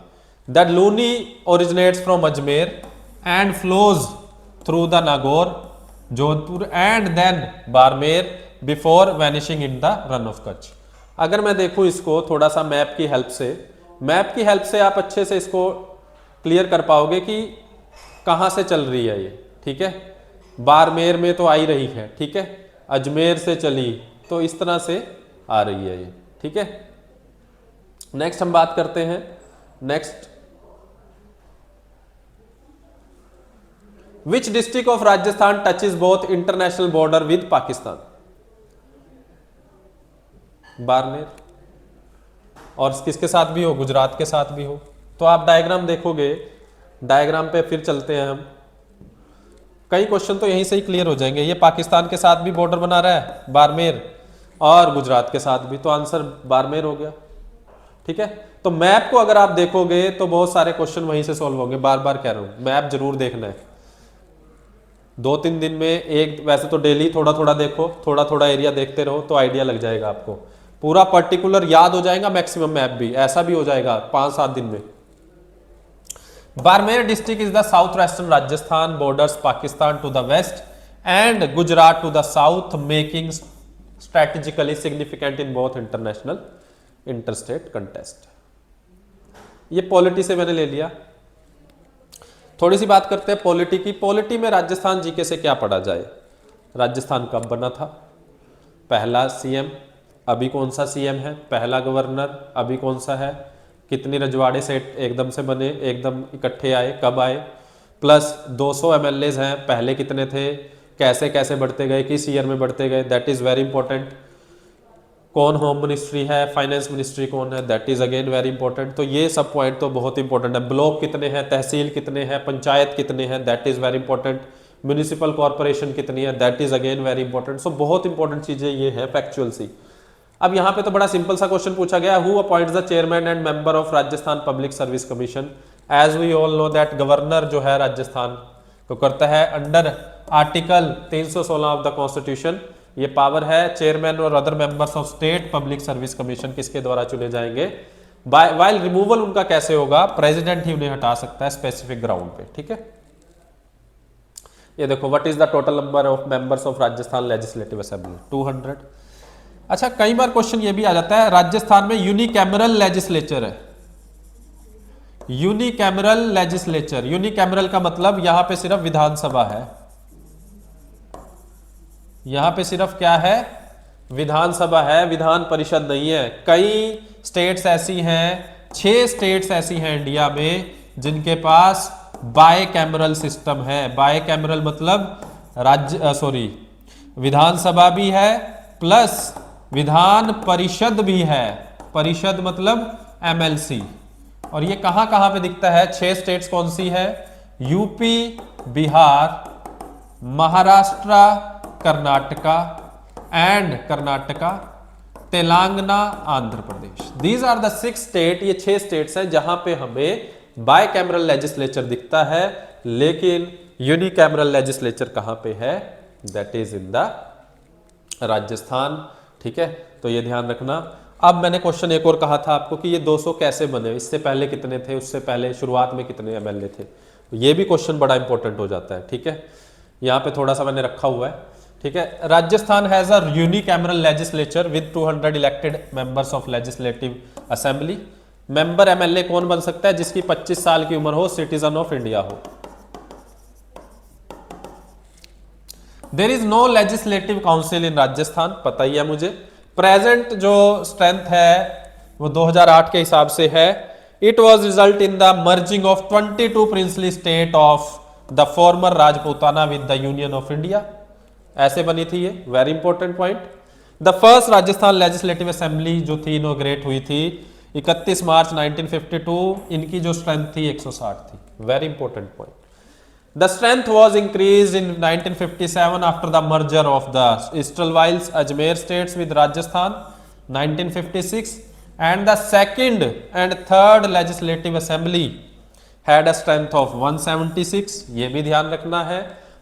Speaker 1: That Luni originates from Ajmer and flows through the Nagaur, Jodhpur and then Barmer before vanishing in the Rann of Kutch. अगर मैं देखूं इसको थोड़ा सा मैप की हेल्प से, मैप की हेल्प से आप अच्छे से इसको क्लियर कर पाओगे कि कहां से चल रही है ये। ठीक है, बाड़मेर में तो आ ही रही है, ठीक है, अजमेर से चली तो इस तरह से आ रही है ये। ठीक है, नेक्स्ट हम बात करते हैं। Next, which district of Rajasthan touches both international border with Pakistan. Barmer, और किसके साथ भी हो, गुजरात के साथ भी हो। तो आप डायग्राम देखोगे, डायग्राम पे फिर चलते हैं हम। कई क्वेश्चन तो यहीं से ही क्लियर हो जाएंगे। ये पाकिस्तान के साथ भी बॉर्डर बना रहा है बाड़मेर, और गुजरात के साथ भी, तो आंसर बाड़मेर हो गया। ठीक है, तो मैप को अगर आप देखोगे तो बहुत सारे क्वेश्चन वहीं से सॉल्व होंगे। बार बार कह रहा हूं, मैप जरूर देखना है। 2-3 दिन में एक, वैसे तो डेली थोड़ा थोड़ा देखो, थोड़ा थोड़ा एरिया देखते रहो तो आइडिया लग जाएगा आपको। पूरा पर्टिकुलर याद हो जाएगा, मैक्सिमम मैप भी ऐसा भी हो जाएगा 5-7 दिन में। Barmer district is the south western Rajasthan, borders Pakistan to the west and Gujarat to the south, making strategically significant in both international interstate contest. ये पॉलिटी से मैंने ले लिया। थोड़ी सी बात करते हैं पॉलिटी की। पॉलिटी में राजस्थान जीके से क्या पढ़ा जाए? राजस्थान कब बना था? पहला सीएम अभी कौन सा सीएम है? पहला गवर्नर अभी कौन सा है? कितने रजवाड़े से एकदम से बने, एकदम इकट्ठे आए, कब आए? प्लस 200 एमएलएज हैं, पहले कितने थे, कैसे कैसे बढ़ते गए, किस ईयर में बढ़ते गए, दैट इज वेरी इंपॉर्टेंट। कौन होम मिनिस्ट्री है, फाइनेंस मिनिस्ट्री कौन है, that is again very important. तो ये सब पॉइंट तो बहुत इंपॉर्टेंट है। ब्लॉक कितने हैं, तहसील कितने हैं, पंचायत कितने हैं, that is very important. Municipal corporation कितनी है, that is again very important. So बहुत इंपॉर्टेंट चीजें ये है फैक्चुअल सी। अब यहाँ पे तो बड़ा सिंपल सा क्वेश्चन पूछा गया, who appoints the chairman and member of Rajasthan public service commission. As we all know that governor जो है राजस्थान को करता है under article 316 of the constitution. ये पावर है। चेयरमैन और other members of state public service commission किसके द्वारा चुने जाएंगे? वाइल रिमूवल उनका कैसे होगा? प्रेसिडेंट ही उन्हें हटा सकता है स्पेसिफिक ग्राउंड पे। ठीक है, ये देखो, what is the total number of members of Rajasthan legislative assembly? 200। अच्छा, कई बार क्वेश्चन ये भी आ जाता है, राजस्थान में यूनिकैमरल लेजिस्लेचर है। यूनिकैमरल लेजिस्लेचर, यूनिकैमरल का मतलब यहां पे सिर्फ विधानसभा है। यहां पे सिर्फ क्या है? विधानसभा है, विधान परिषद नहीं है। कई स्टेट्स ऐसी हैं, 6 स्टेट्स ऐसी हैं इंडिया में जिनके पास बायकैमरल सिस्टम है। बायकैमरल मतलब विधानसभा भी है प्लस विधान परिषद भी है। परिषद मतलब एमएलसी। और ये कहां कहां पे दिखता है? 6 स्टेट्स कौन सी है? UP, Bihar, Maharashtra, Karnataka Telangana, Andhra Pradesh. These are the 6 state. ये 6 स्टेट्स हैं जहां पे हमें बायकैमरल लेजिस्लेचर दिखता है, लेकिन यूनिकैमरल लेजिस्लेचर कहां पे है? That is in the Rajasthan. ठीक है, तो ये ध्यान रखना। अब मैंने क्वेश्चन एक और कहा था आपको कि ये 200 कैसे बने, इससे पहले कितने थे, उससे पहले शुरुआत में कितने एमएलए थे। ये भी क्वेश्चन बड़ा इंपॉर्टेंट हो जाता है। ठीक है, यहाँ पे थोड़ा सा मैंने रखा हुआ है। ठीक है, Rajasthan has a unicameral legislature with 200 elected members of legislative assembly. Member MLA कौन बन सकता है? जिसकी 25 साल की उम्र हो, सिटीजन ऑफ इंडिया हो। There is no legislative council in Rajasthan, पता ही है मुझे। प्रेजेंट जो स्ट्रेंथ है वो 2008 के हिसाब से है। It was result in the merging of 22 princely state of the former Rajputana with the union of India. ऐसे बनी थी ये, very important point. The first Rajasthan legislative assembly जो थी इनॉग्रेट हुई थी 31 मार्च 1952। इनकी जो स्ट्रेंथ थी 160 थी, very important point. The strength was increased in 1957 after the merger of the Easterwhiles Ajmer states with Rajasthan 1956, and the second and third legislative assembly had a strength of 176। ये भी ध्यान रखना है।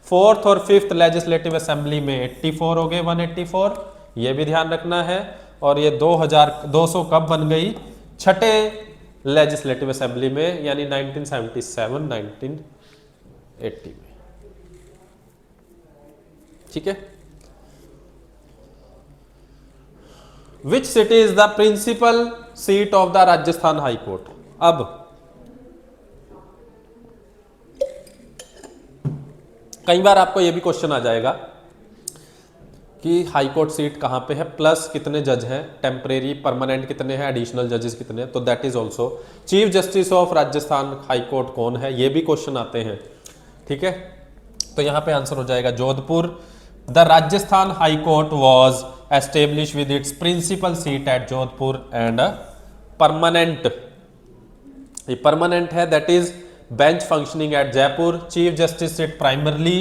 Speaker 1: फोर्थ और fifth legislative assembly में 84 हो गए, 184, ये भी ध्यान रखना है। और ये 200 कब बन गई? छठे लेजिस्लेटिव असेंबली में, यानी 1977 1980 में। ठीक है, which city is the principal seat of the Rajasthan high court? अब कई बार आपको यह भी क्वेश्चन आ जाएगा कि हाई कोर्ट सीट कहां पे है, प्लस कितने जज हैं, टेम्परेरी परमानेंट कितने हैं, एडिशनल जजेस कितने हैं। तो that is also chief justice of Rajasthan high court कौन है, ये भी क्वेश्चन आते हैं। ठीक है, तो यहां पे आंसर हो जाएगा Jodhpur. The Rajasthan high court was establish with its principal seat at Jodhpur and permanent, ये परमानेंट है, that is bench functioning at Jaipur. Chief justice sit primarily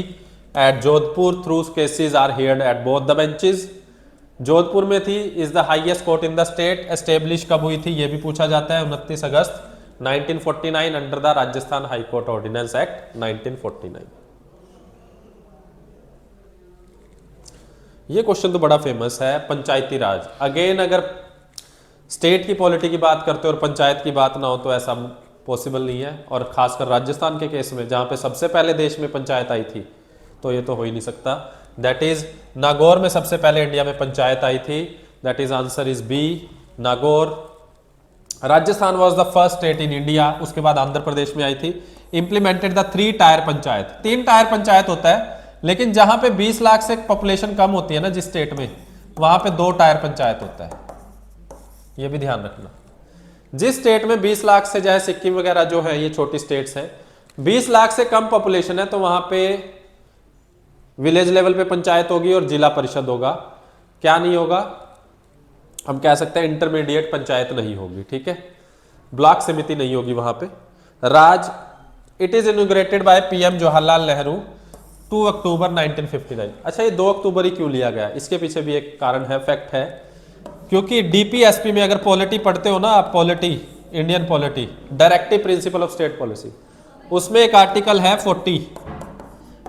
Speaker 1: at Jodhpur, through cases are heard at both the benches. Jodhpur में थी, is the highest court in the state. Establish कब हुई थी ये भी पूछा जाता है, 29 अगस्त 1949 under the Rajasthan high court ordinance act 1949। ये क्वेश्चन तो बड़ा फेमस है, पंचायती राज। अगेन अगर स्टेट की पॉलिटी की बात करते हो और पंचायत की बात ना हो तो ऐसा पॉसिबल नहीं है। और खासकर राजस्थान के केस में जहाँ पे सबसे पहले देश में पंचायत आई थी, तो ये तो हो ही नहीं सकता। दैट इज नागौर में सबसे पहले इंडिया में पंचायत आई थी। That is answer is B, Nagaur. Rajasthan was the first state in India, उसके बाद आंध्र प्रदेश में आई थी। Implemented the 3 tier panchayat, 3 tier panchayat होता है, लेकिन जहां पे 20 लाख से पॉपुलेशन कम होती है ना जिस स्टेट में, वहां पे 2 टायर पंचायत होता है, ये भी ध्यान रखना। जिस स्टेट में 20 लाख से, चाहे सिक्किम वगैरह जो है ये छोटी स्टेट्स हैं, 20 लाख से कम पॉपुलेशन है तो वहां पे विलेज लेवल पे पंचायत होगी और जिला परिषद होगा। क्या नहीं होगा, हम कह सकते हैं इंटरमीडिएट पंचायत नहीं होगी, ठीक है, ब्लॉक समिति नहीं होगी वहां पे। Raj, it is inaugurated by PM Jawaharlal Nehru 2 October 1959। अच्छा, ये 2 अक्टूबर ही क्यों लिया गया, इसके पीछे भी एक कारण है, फैक्ट है, क्योंकि डीपीएसपी में अगर पॉलिटी पढ़ते हो ना आप, polity, Indian polity, directive principle of state policy, उसमें एक आर्टिकल है 40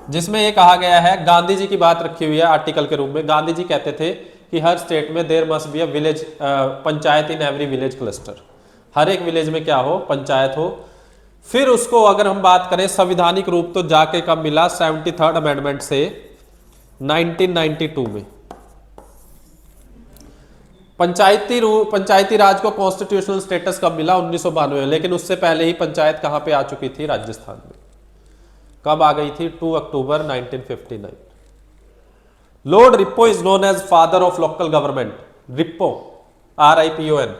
Speaker 1: जिसमें ये कहा गया है, गांधी जी की बात रखी हुई है आर्टिकल के रूप में। गांधी जी कहते थे कि हर स्टेट में there must be a village panchayat in every village cluster, हर एक विलेज में क्या हो, पंचायत हो। फिर उसको अगर हम बात करें संविधानिक रूप तो जाके कब मिला, 73rd अमेंडमेंट से 1992 में। पंचायती राज को कॉन्स्टिट्यूशनल स्टेटस कब मिला, 1992 में, लेकिन उससे पहले ही पंचायत कहां पे आ चुकी थी, राजस्थान में। कब आ गई थी, 2 October 1959। Lord Ripon is known as father of local government. Ripon, RIPON।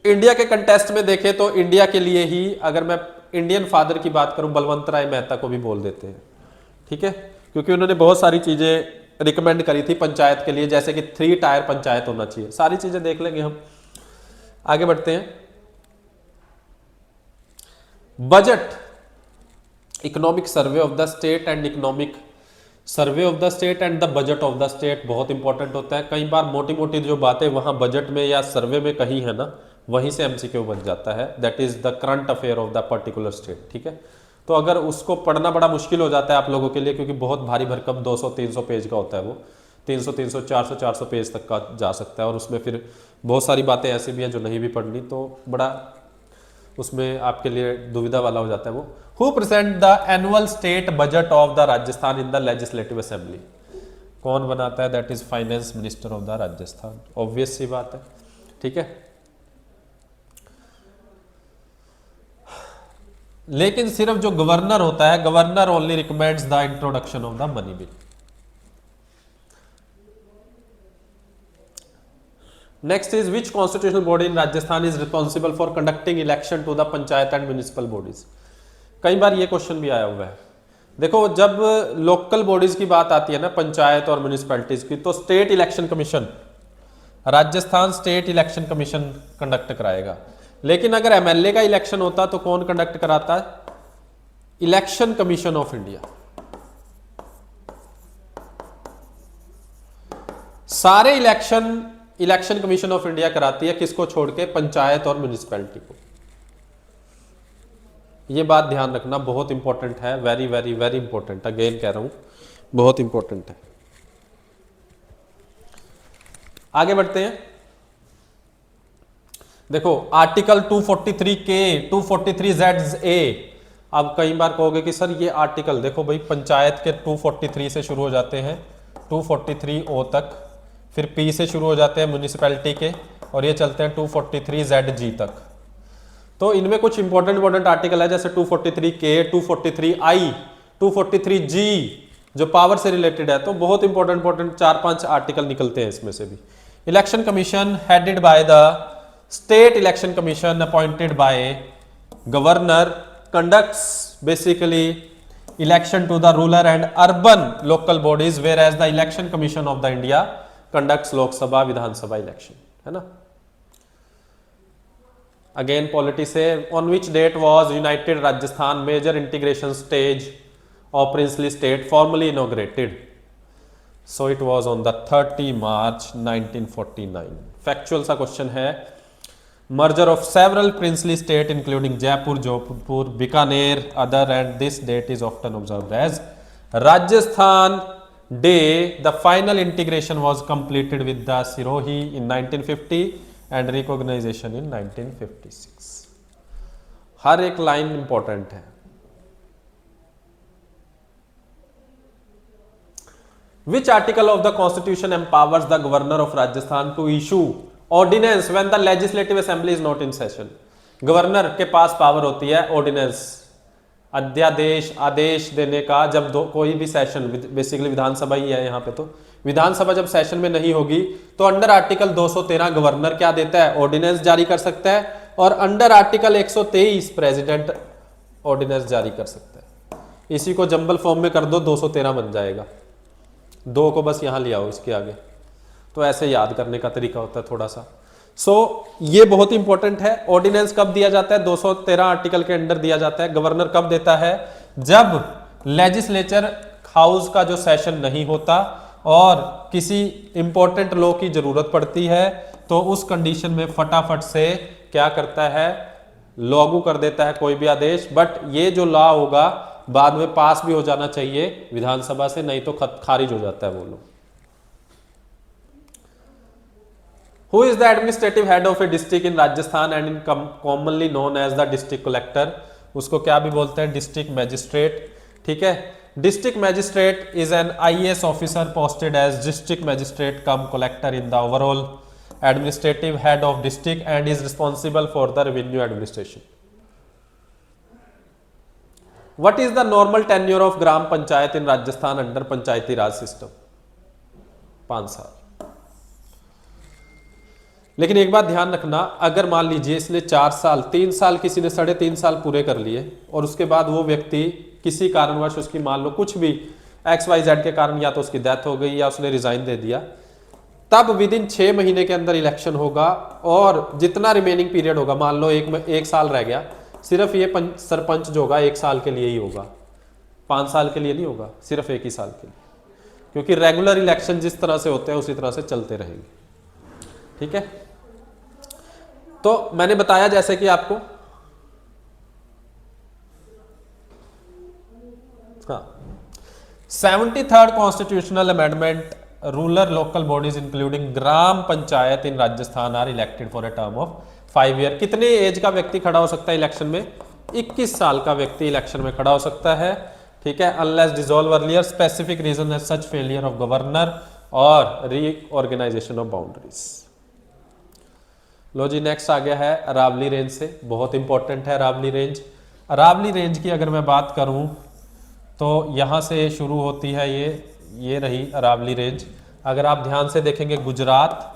Speaker 1: India के कंटेस्ट में देखें तो इंडिया के लिए ही, अगर मैं इंडियन फादर की बात करूं, बलवंत राय मेहता को भी बोल देते हैं, ठीक है, क्योंकि उन्होंने बहुत सारी चीजें रिकमेंड करी थी पंचायत के लिए, जैसे कि 3 टायर पंचायत होना चाहिए। सारी चीजें देख लेंगे हम, आगे बढ़ते हैं। Budget, economic survey of the state and economic survey of the state and the budget of the state बहुत इंपॉर्टेंट होता है। कई बार मोटी मोटी जो बातें वहां बजट में या सर्वे में कहीं है ना, वहीं से MCQ बन जाता है। That is the current affair of the particular state, ठीक है। तो अगर उसको पढ़ना बड़ा मुश्किल हो जाता है आप लोगों के लिए, क्योंकि बहुत भारी भरकम 200-300 पेज का होता है वो, 300 400 पेज तक का जा सकता है, और उसमें फिर बहुत सारी बातें ऐसी भी हैं जो नहीं भी पढ़नी, तो बड़ा उसमें आपके लिए दुविधा वाला हो जाता है वो। Who present the annual state budget of the Rajasthan in the legislative assembly, कौन बनाता है, that is finance minister of the Rajasthan. Obvious सी बात है, ठीक है। लेकिन सिर्फ जो गवर्नर होता है, governor only recommends the introduction of the money bill. Next is which constitutional body in Rajasthan is responsible for conducting election to the panchayat and municipal bodies. कई बार ये क्वेश्चन भी आया हुआ है। देखो, जब लोकल बॉडीज की बात आती है ना, पंचायत और म्युनिसिपैलिटीज की, तो state election commission, Rajasthan state election commission conduct कराएगा। लेकिन अगर MLA का इलेक्शन होता तो कौन कंडक्ट कराता है, इलेक्शन कमीशन ऑफ इंडिया। सारे इलेक्शन कमीशन ऑफ इंडिया कराती है, किसको छोड़ के, पंचायत और म्युनिसिपैलिटी को। ये बात ध्यान रखना, बहुत इंपॉर्टेंट है, very very very important, again कह रहा हूं बहुत इंपॉर्टेंट है। आगे बढ़ते हैं। देखो, आर्टिकल 243K 243ZA। अब कई बार कहोगे कि सर ये आर्टिकल, देखो भाई, पंचायत के 243 से शुरू हो जाते हैं 243O तक, फिर P से शुरू हो जाते हैं म्युनिसिपैलिटी के, और ये चलते हैं 243ZG तक। तो इनमें कुछ इंपॉर्टेंट आर्टिकल है, जैसे 243K 243I 243G जो पावर से रिलेटेड है। तो बहुत इंपॉर्टेंट 4-5 आर्टिकल निकलते हैं इसमें से भी। Election commission headed by the state election commission appointed by governor conducts basically election to the rural and urban local bodies, whereas the election commission of the India conducts Lok Sabha Vidhan Sabha election, है ना। Again polity से, on which date was united Rajasthan major integration stage of princely state formally inaugurated. So it was on the 30 March 1949। Factual सा question है। Merger of several princely state including Jaipur, Jodhpur, Bikaner, other, and this date is often observed as Rajasthan day. The final integration was completed with the Sirohi in 1950 and recognition in 1956. हर एक line important है। Which article of the Constitution empowers the Governor of Rajasthan to issue ordinance when the Legislative Assembly is not in session? Governor के पास power होती है ordinance, अध्यादेश, आदेश देने का जब कोई भी सेशन, बेसिकली विधानसभा ही है यहाँ पे, तो विधानसभा जब सेशन में नहीं होगी तो अंडर आर्टिकल 213 गवर्नर क्या देता है, ऑर्डिनेंस जारी कर सकता है, और अंडर आर्टिकल 123 प्रेसिडेंट ऑर्डिनेंस जारी कर सकता है। इसी को जंबल फॉर्म में कर दो, 213 बन जाएगा, 2 को बस यहाँ ले आओ इसके आगे। तो ऐसे याद करने का तरीका होता है थोड़ा सा। ये बहुत इंपॉर्टेंट है। ऑर्डिनेंस कब दिया जाता है, 213 आर्टिकल के अंडर दिया जाता है। गवर्नर कब देता है, जब लेजिस्लेचर हाउस का जो सेशन नहीं होता और किसी इंपॉर्टेंट लॉ की जरूरत पड़ती है, तो उस कंडीशन में फटाफट से क्या करता है, लागू कर देता है कोई भी आदेश। बट ये जो लॉ होगा बाद में पास भी हो जाना चाहिए विधानसभा से, नहीं तो खारिज हो जाता है वो लोग। Who is the administrative head of a district in Rajasthan and in commonly known as the district collector? उसको क्या भी बोलते हैं, डिस्ट्रिक्ट मैजिस्ट्रेट। ठीक है, district magistrate is an IAS officer posted as district magistrate cum collector in the overall administrative head of district and is responsible for the revenue administration. What is the normal tenure of gram panchayat in Rajasthan under panchayati raj system? 5 साल। लेकिन एक बात ध्यान रखना, अगर मान लीजिए इसने 4 साल, 3 साल, किसी ने 3.5 साल पूरे कर लिए और उसके बाद वो व्यक्ति किसी कारणवश, उसकी मान लो कुछ भी XYZ के कारण, या तो उसकी डेथ हो गई या उसने रिजाइन दे दिया, तब विद इन 6 महीने के अंदर इलेक्शन होगा और जितना रिमेनिंग पीरियड होगा, मान लो एक साल रह गया, सिर्फ ये सरपंच जो होगा 1 साल के लिए ही होगा, 5 साल के लिए नहीं होगा, सिर्फ 1 ही साल के लिए, क्योंकि रेगुलर इलेक्शन जिस तरह से होते हैं उसी तरह से चलते रहेंगे। ठीक है, तो मैंने बताया जैसे कि आपको, हाँ, 73rd constitutional amendment, rural local bodies including gram panchayat in Rajasthan are elected for a term of 5 year. कितने एज का व्यक्ति खड़ा हो सकता है इलेक्शन में? 21 साल का व्यक्ति इलेक्शन में खड़ा हो सकता है। ठीक है, unless dissolve earlier specific reason है सच फेलियर ऑफ गवर्नर और रीऑर्गेनाइजेशन ऑफ बाउंड्रीज। लो जी, नेक्स्ट आ गया है अरावली रेंज से, बहुत इंपॉर्टेंट है अरावली रेंज। अरावली रेंज की अगर मैं बात करूं तो यहां से शुरू होती है, ये रही अरावली रेंज। अगर आप ध्यान से देखेंगे, गुजरात,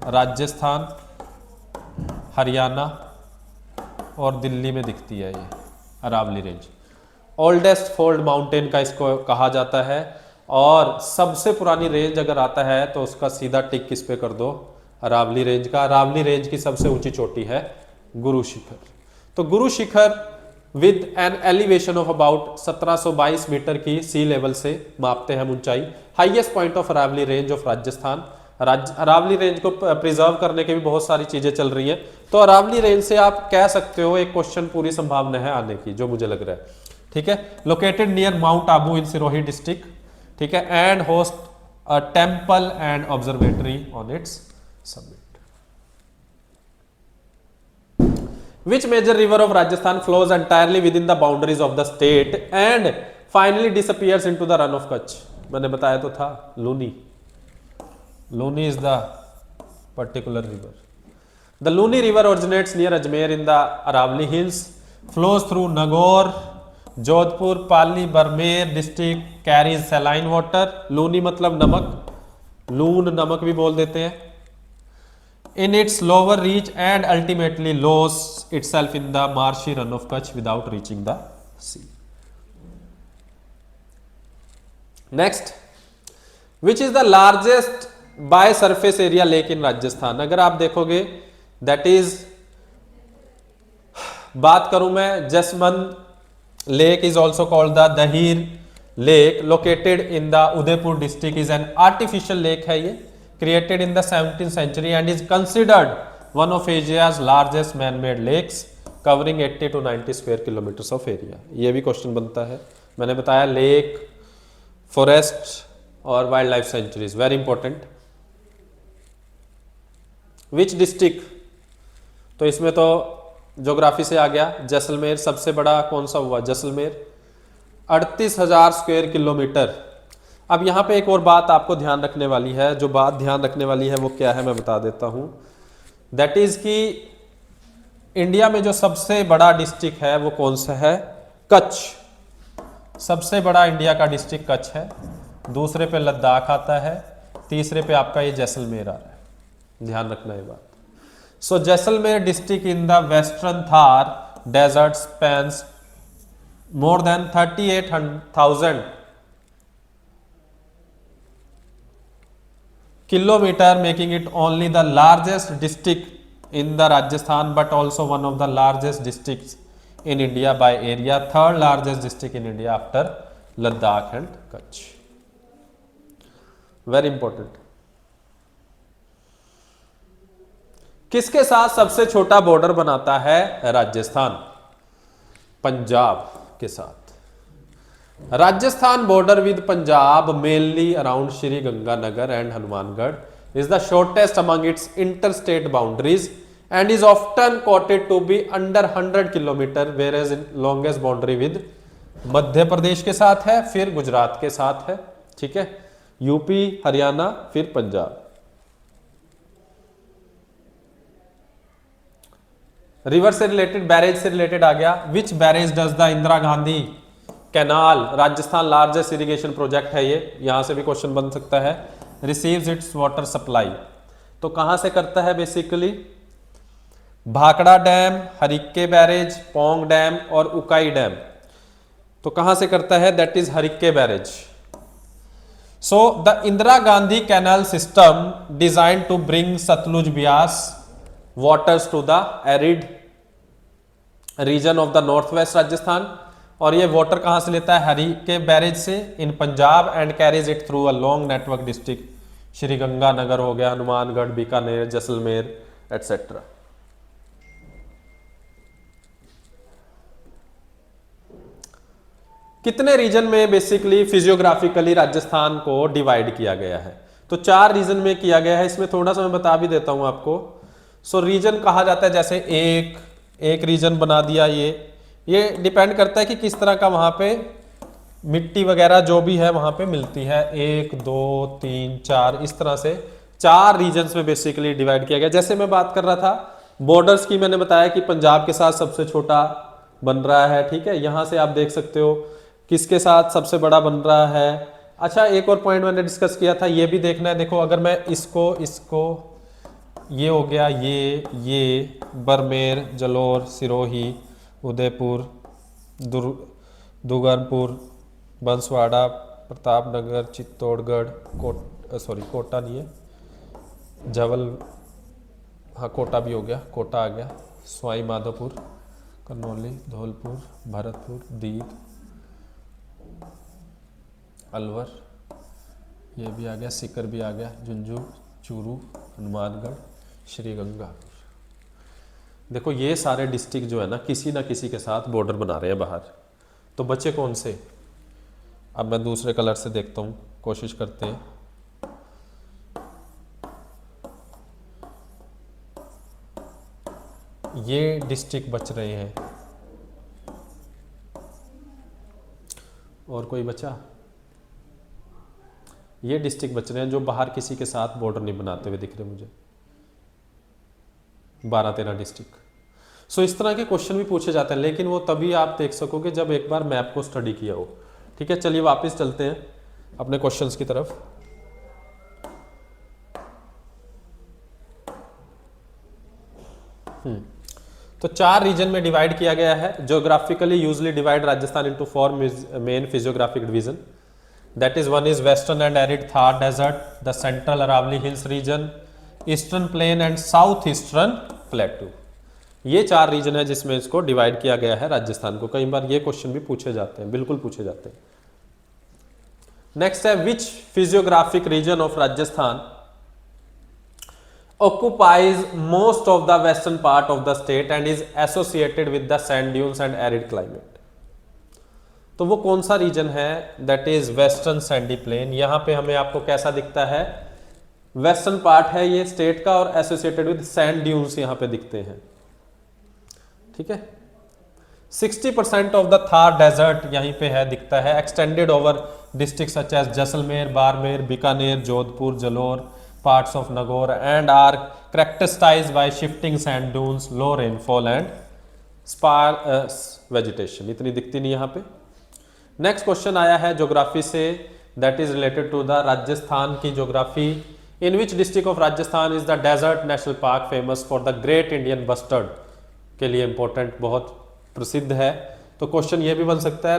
Speaker 1: राजस्थान, हरियाणा और दिल्ली में दिखती है ये Aravalli range. Oldest fold mountain का इसको कहा जाता है, और सबसे पुरानी रेंज अगर आता है तो उसका सीधा टिक किस पे कर दो, अरावली रेंज का। अरावली रेंज की सबसे ऊंची चोटी है गुरु शिखर। तो Guru Shikhar with an elevation of about 1722 metre की सी लेवल से मापते हैं ऊंचाई। Highest point of Aravalli range of Rajasthan. Aravalli range को प्रिजर्व करने की भी बहुत सारी चीजें चल रही हैं, तो अरावली रेंज से आप कह सकते हो एक क्वेश्चन पूरी संभावना है आने की, जो मुझे लग रहा है। ठीक है, लोकेटेड नियर माउंट आबू इन सिरोही डिस्ट्रिक्ट। ठीक है, and host a temple and observatory on it's summit. Which major river of Rajasthan flows entirely within the boundaries of the state and finally disappears into the run of Kutch? मैंने बताया तो था, Luni. Luni is the particular river. The Luni river originates near Ajmer in the Aravali hills, flows through Nagaur, Jodhpur, Pali, Barmer district, carries saline water. Luni मतलब नमक, लून नमक भी बोल देते हैं। In its lower reach and ultimately loses itself in the marshy run of Kutch without reaching the sea. Next, which is the largest by surface area lake in Rajasthan? अगर आप देखोगे, that is, बात करूं मैं, जसमंद lake is also called the Dahir lake, located in the Udaipur district, is an artificial lake है ये, created in the 17th century and is considered one of Asia's largest man-made lakes, covering 80 to 90 square kilometers of area. ये भी question बनता है। मैंने बताया lake, forest और wild life sanctuaries, very important. Which district? तो इसमें तो ज्योग्राफी से आ गया। जैसलमेर सबसे बड़ा कौन सा हुआ? Jaisalmer 38,000 square kilometre. अब यहाँ पे एक और बात आपको ध्यान रखने वाली है, जो बात ध्यान रखने वाली है वो क्या है मैं बता देता हूँ। दैट इज कि इंडिया में जो सबसे बड़ा डिस्ट्रिक्ट है वो कौन सा है? कच्छ। सबसे बड़ा इंडिया का डिस्ट्रिक्ट कच्छ है, दूसरे पे लद्दाख आता है, तीसरे पे आपका ये जैसलमेर आ रहा है, ध्यान रखना ये बात। So Jaisalmer district in the western Thar desert spans more than 38,000 kilometer, making it only the largest district in the Rajasthan but also one of the largest districts in India by area, third largest district in India after Ladakh and Kutch. Very important. किसके साथ सबसे छोटा border बनाता है राजस्थान? पंजाब के साथ। Rajasthan border with Punjab mainly around Shri Ganganagar and Hanumangarh is the shortest among its interstate boundaries and is often quoted to be under 100 kilometre, whereas longest boundary with Madhya Pradesh के साथ है, फिर गुजरात के साथ है, ठीक है, यूपी, हरियाणा, फिर पंजाब। रिवर से रिलेटेड, बैरेज से रिलेटेड आ गया। Which barrage does the Indira Gandhi canal, Rajasthan largest irrigation project है ये, यहां से भी क्वेश्चन बन सकता है, रिसीव्स इट्स वाटर सप्लाई। तो कहां से करता है basically? Bhakra dam, Harike barrage, Pong dam और उकाई डैम। तो कहां से करता है? That is Harike barrage. So the Indira Gandhi canal system design to bring Sutlej Beas waters to the arid region of the northwest Rajasthan, और ये वाटर कहां से लेता है? हरिके बैरेज से in Punjab and carries it through a long network district, Shri Ganganagar हो गया, हनुमानगढ़, बीकानेर, जैसलमेर एटसेट्रा। कितने रीजन में बेसिकली फिजियोग्राफिकली राजस्थान को डिवाइड किया गया है? तो 4 रीजन में किया गया है। इसमें थोड़ा सा मैं बता भी देता हूं आपको। सो रीजन कहा जाता है, जैसे एक रीजन बना दिया, ये डिपेंड करता है कि किस तरह का वहां पे मिट्टी वगैरह जो भी है वहां पे मिलती है। 1 2 3 4 इस तरह से 4 रीजन्स में बेसिकली डिवाइड किया गया। जैसे मैं बात कर रहा था बॉर्डर्स की, मैंने बताया कि पंजाब के साथ सबसे छोटा बन रहा है, ठीक है, यहां से आप देख सकते हो किसके साथ सबसे बड़ा बन रहा है। अच्छा, एक और पॉइंट मैंने डिस्कस किया था, ये भी देखना है। देखो अगर मैं इसको ये हो गया, ये बरमेर, जलोर, सिरोही, उदयपुर, दुर्गापुर, बंसवाड़ा, प्रतापनगर, चित्तौड़गढ़, कोटा नहीं है, हाँ कोटा भी हो गया, कोटा आ गया, सवाई माधोपुर, करनौली, धौलपुर, भरतपुर, दीद, अलवर, ये भी आ गया, सीकर भी आ गया, झुंझुनू, चूरू, हनुमानगढ़, श्रीगंगापुर। देखो ये सारे डिस्ट्रिक्ट जो है ना किसी के साथ बॉर्डर बना रहे हैं बाहर। तो बचे कौन से? अब मैं दूसरे कलर से देखता हूं, कोशिश करते हैं। ये डिस्ट्रिक्ट बच रहे हैं, और कोई बचा? ये डिस्ट्रिक्ट बच रहे हैं जो बाहर किसी के साथ बॉर्डर नहीं बनाते हुए दिख रहे मुझे, 12-13 डिस्ट्रिक्ट। सो इस तरह के क्वेश्चन भी पूछे जाते हैं, लेकिन वो तभी आप देख सकोगे जब एक बार मैप को स्टडी किया हो। ठीक है, चलिए वापस चलते हैं अपने क्वेश्चंस की तरफ। तो 4 रीजन में डिवाइड किया गया है। Geographically usually divide Rajasthan into 4 main physiographic division, that is one is western and arid Thar desert, the central Aravalli hills region, eastern plain and south eastern plateau. ये 4 रीजन है जिसमें इसको डिवाइड किया गया है राजस्थान को। कई बार ये क्वेश्चन भी पूछे जाते हैं, बिल्कुल पूछे जाते हैं। नेक्स्ट है, which physiographic region of Rajasthan occupies most of the western part of the state and is associated with the sand dunes and arid climate। तो वो कौन सा रीजन है? That is western sandy plain. यहां पे हमें आपको कैसा दिखता है? वेस्टर्न पार्ट है ये स्टेट का और एसोसिएटेड विद सैंड ड्यून्स यहां पे दिखते हैं। ठीक है। 60% ऑफ द थार डेजर्ट यहीं पे है, दिखता है, extended over district such as Jaisalmer, Barmer, Bikaner, Jodhpur, Jalore, parts of Nagaur and are characterized by shifting sand dunes, low rainfall and sparse vegetation। इतनी दिखती नहीं यहाँ पे। नेक्स्ट क्वेश्चन आया है ज्योग्राफी से, that is related to the Rajasthan की geography. In which district of Rajasthan is the desert national park famous for the great Indian bustard, के लिए इंपॉर्टेंट, बहुत प्रसिद्ध है। तो क्वेश्चन ये भी बन सकता है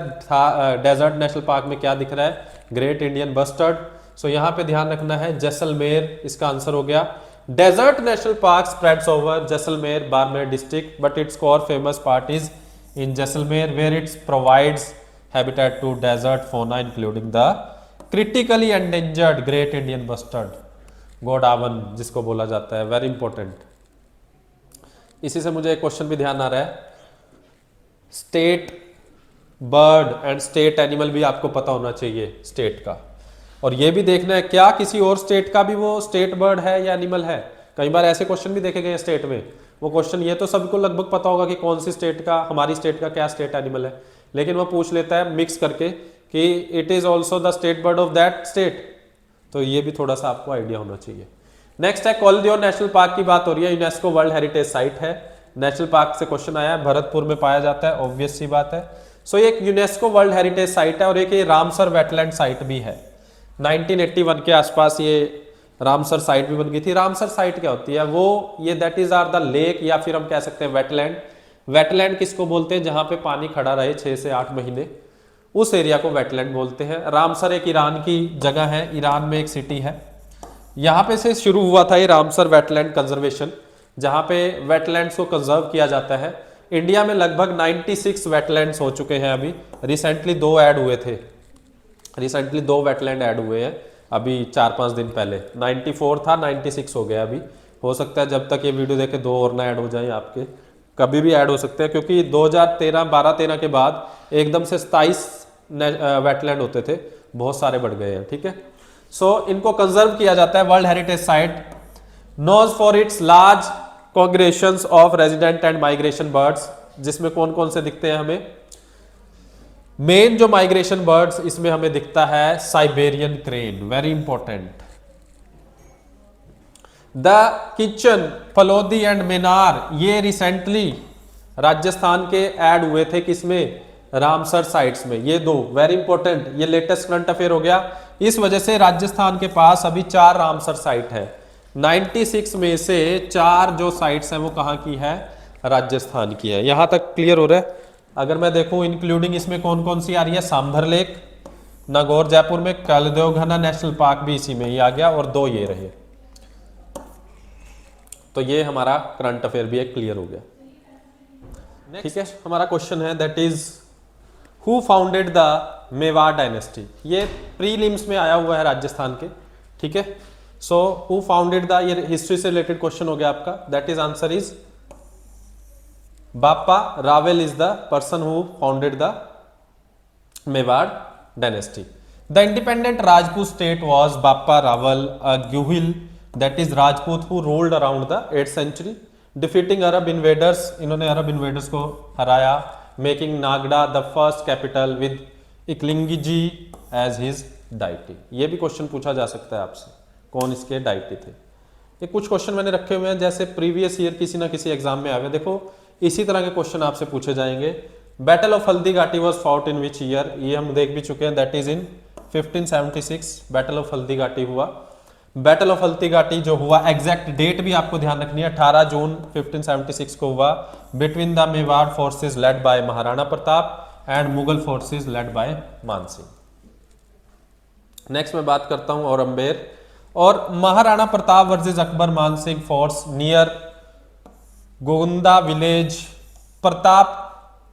Speaker 1: डेजर्ट नेशनल पार्क में क्या दिख रहा है, ग्रेट इंडियन बस्टर्ड। सो यहाँ पे ध्यान रखना है जैसलमेर इसका आंसर हो गया। Desert national park spreads over Jaisalmer Barmer district but its core famous part is in Jaisalmer where its provides habitat to desert fauna including the critically endangered great Indian bustard, Godawan जिसको बोला जाता है, वेरी इंपॉर्टेंट। इसी से मुझे एक क्वेश्चन भी ध्यान आ रहा है, state bird and state animal भी आपको पता होना चाहिए स्टेट का, और ये भी देखना है क्या किसी और स्टेट का भी वो स्टेट बर्ड है या एनिमल है। कई बार ऐसे क्वेश्चन भी देखे गए स्टेट में, वो क्वेश्चन ये तो सबको लगभग पता होगा कि कौन सी स्टेट का, हमारी स्टेट का क्या स्टेट एनिमल है, लेकिन वो पूछ लेता है मिक्स करके कि it is also the state bird of that state, तो ये भी थोड़ा सा आपको आइडिया होना चाहिए। नेक्स्ट है कोलदियोर नेशनल पार्क की बात हो रही है, यूनेस्को वर्ल्ड हेरिटेज साइट है। नेशनल पार्क से क्वेश्चन आया है, भरतपुर में पाया जाता है, ऑब्वियस सी बात है। सो ये एक यूनेस्को वर्ल्ड हेरिटेज साइट है और एक ये रामसर वेटलैंड साइट भी है। 1981 के आसपास ये रामसर साइट भी बन गई थी। रामसर साइट क्या होती है, वो ये that is are the lake, या फिर हम कह सकते हैं वेटलैंड। वेटलैंड किसको बोलते हैं, जहां पे पानी खड़ा रहे 6 से 8 महीने, उस एरिया को वेटलैंड बोलते हैं। रामसर एक ईरान की जगह है, ईरान में एक सिटी है, यहाँ पे से शुरू हुआ था ये रामसर वेटलैंड कंजर्वेशन, जहाँ पे वेटलैंड्स को कंजर्व किया जाता है। इंडिया में लगभग 96 वेटलैंड्स हो चुके हैं अभी, रिसेंटली 2 ऐड हुए थे, रिसेंटली 2 वेटलैंड ऐड हुए हैं अभी 4-5 दिन पहले। 94 था, 96 हो गया अभी। हो सकता है जब तक ये वीडियो देखे 2 और ना ऐड हो जाएं आपके, कभी भी ऐड हो सकते हैं, क्योंकि 2012-13 के बाद एकदम से 27 वेटलैंड होते थे, बहुत सारे बढ़ गए हैं, ठीक है। सो इनको कंजर्व किया जाता है। World heritage site knows for its large congregations of resident and migration birds, जिसमें कौन कौन से दिखते हैं हमें, मेन जो माइग्रेशन बर्ड्स इसमें हमें दिखता है Siberian crane, very important. The kitchen, Phalodi and Minar, ये रिसेंटली राजस्थान के ऐड हुए थे, किसमें, रामसर साइट्स में, ये 2 वेरी इंपॉर्टेंट, ये लेटेस्ट करंट अफेयर हो गया। इस वजह से राजस्थान के पास अभी 4 रामसर साइट है। 96 में से 4 जो साइट्स हैं वो कहाँ की है, राजस्थान की है। यहां तक क्लियर हो रहा है। अगर मैं देखूं इंक्लूडिंग इसमें कौन कौन सी आ रही है, सांभर लेक, नागौर जयपुर में, कलदेवघना नेशनल पार्क भी इसी में ही आ गया, और 2 ये रहे। तो ये हमारा करंट अफेयर भी एक क्लियर हो गया, ठीक है। हमारा क्वेश्चन है that is who founded the Mewar dynasty, ये प्रीलिम्स में आया हुआ है राजस्थान के, ठीक है। सो हु फाउंडेड द, ये हिस्ट्री से रिलेटेड क्वेश्चन हो गया आपका, that is answer is Bappa Rawail is the person who founded the Mewar dynasty. The independent Rajput state was Bappa Rawal a Guhil, that is Rajput who ruled around the 8th century, defeating Arab invaders, इन्होंने अरब invaders को हराया, making Nagda the first capital with Eklingji as his deity. ये भी question पूछा जा सकता है आपसे, कौन इसके डाइटी थे। ये कुछ क्वेश्चन मैंने रखे हुए हैं जैसे प्रीवियस ईयर किसी ना किसी एग्जाम में आ गए, देखो इसी तरह के क्वेश्चन आपसे पूछे जाएंगे। Battle of Haldi Ghati was fought in which year, ये हम देख भी चुके हैं, that is in 1576 battle of Haldi Ghati हुआ। बैटल ऑफ हल्दी घाटी जो हुआ, एग्जैक्ट डेट भी आपको ध्यान रखनी है, 18 जून 1576 को हुआ, between the Mewar forces led by Maharana Pratap and Mughal forces led by Mansingh. Next मैं बात करता हूं औरंगजेब और Maharana Pratap versus Akbar Mansingh force near Gogunda village. Pratap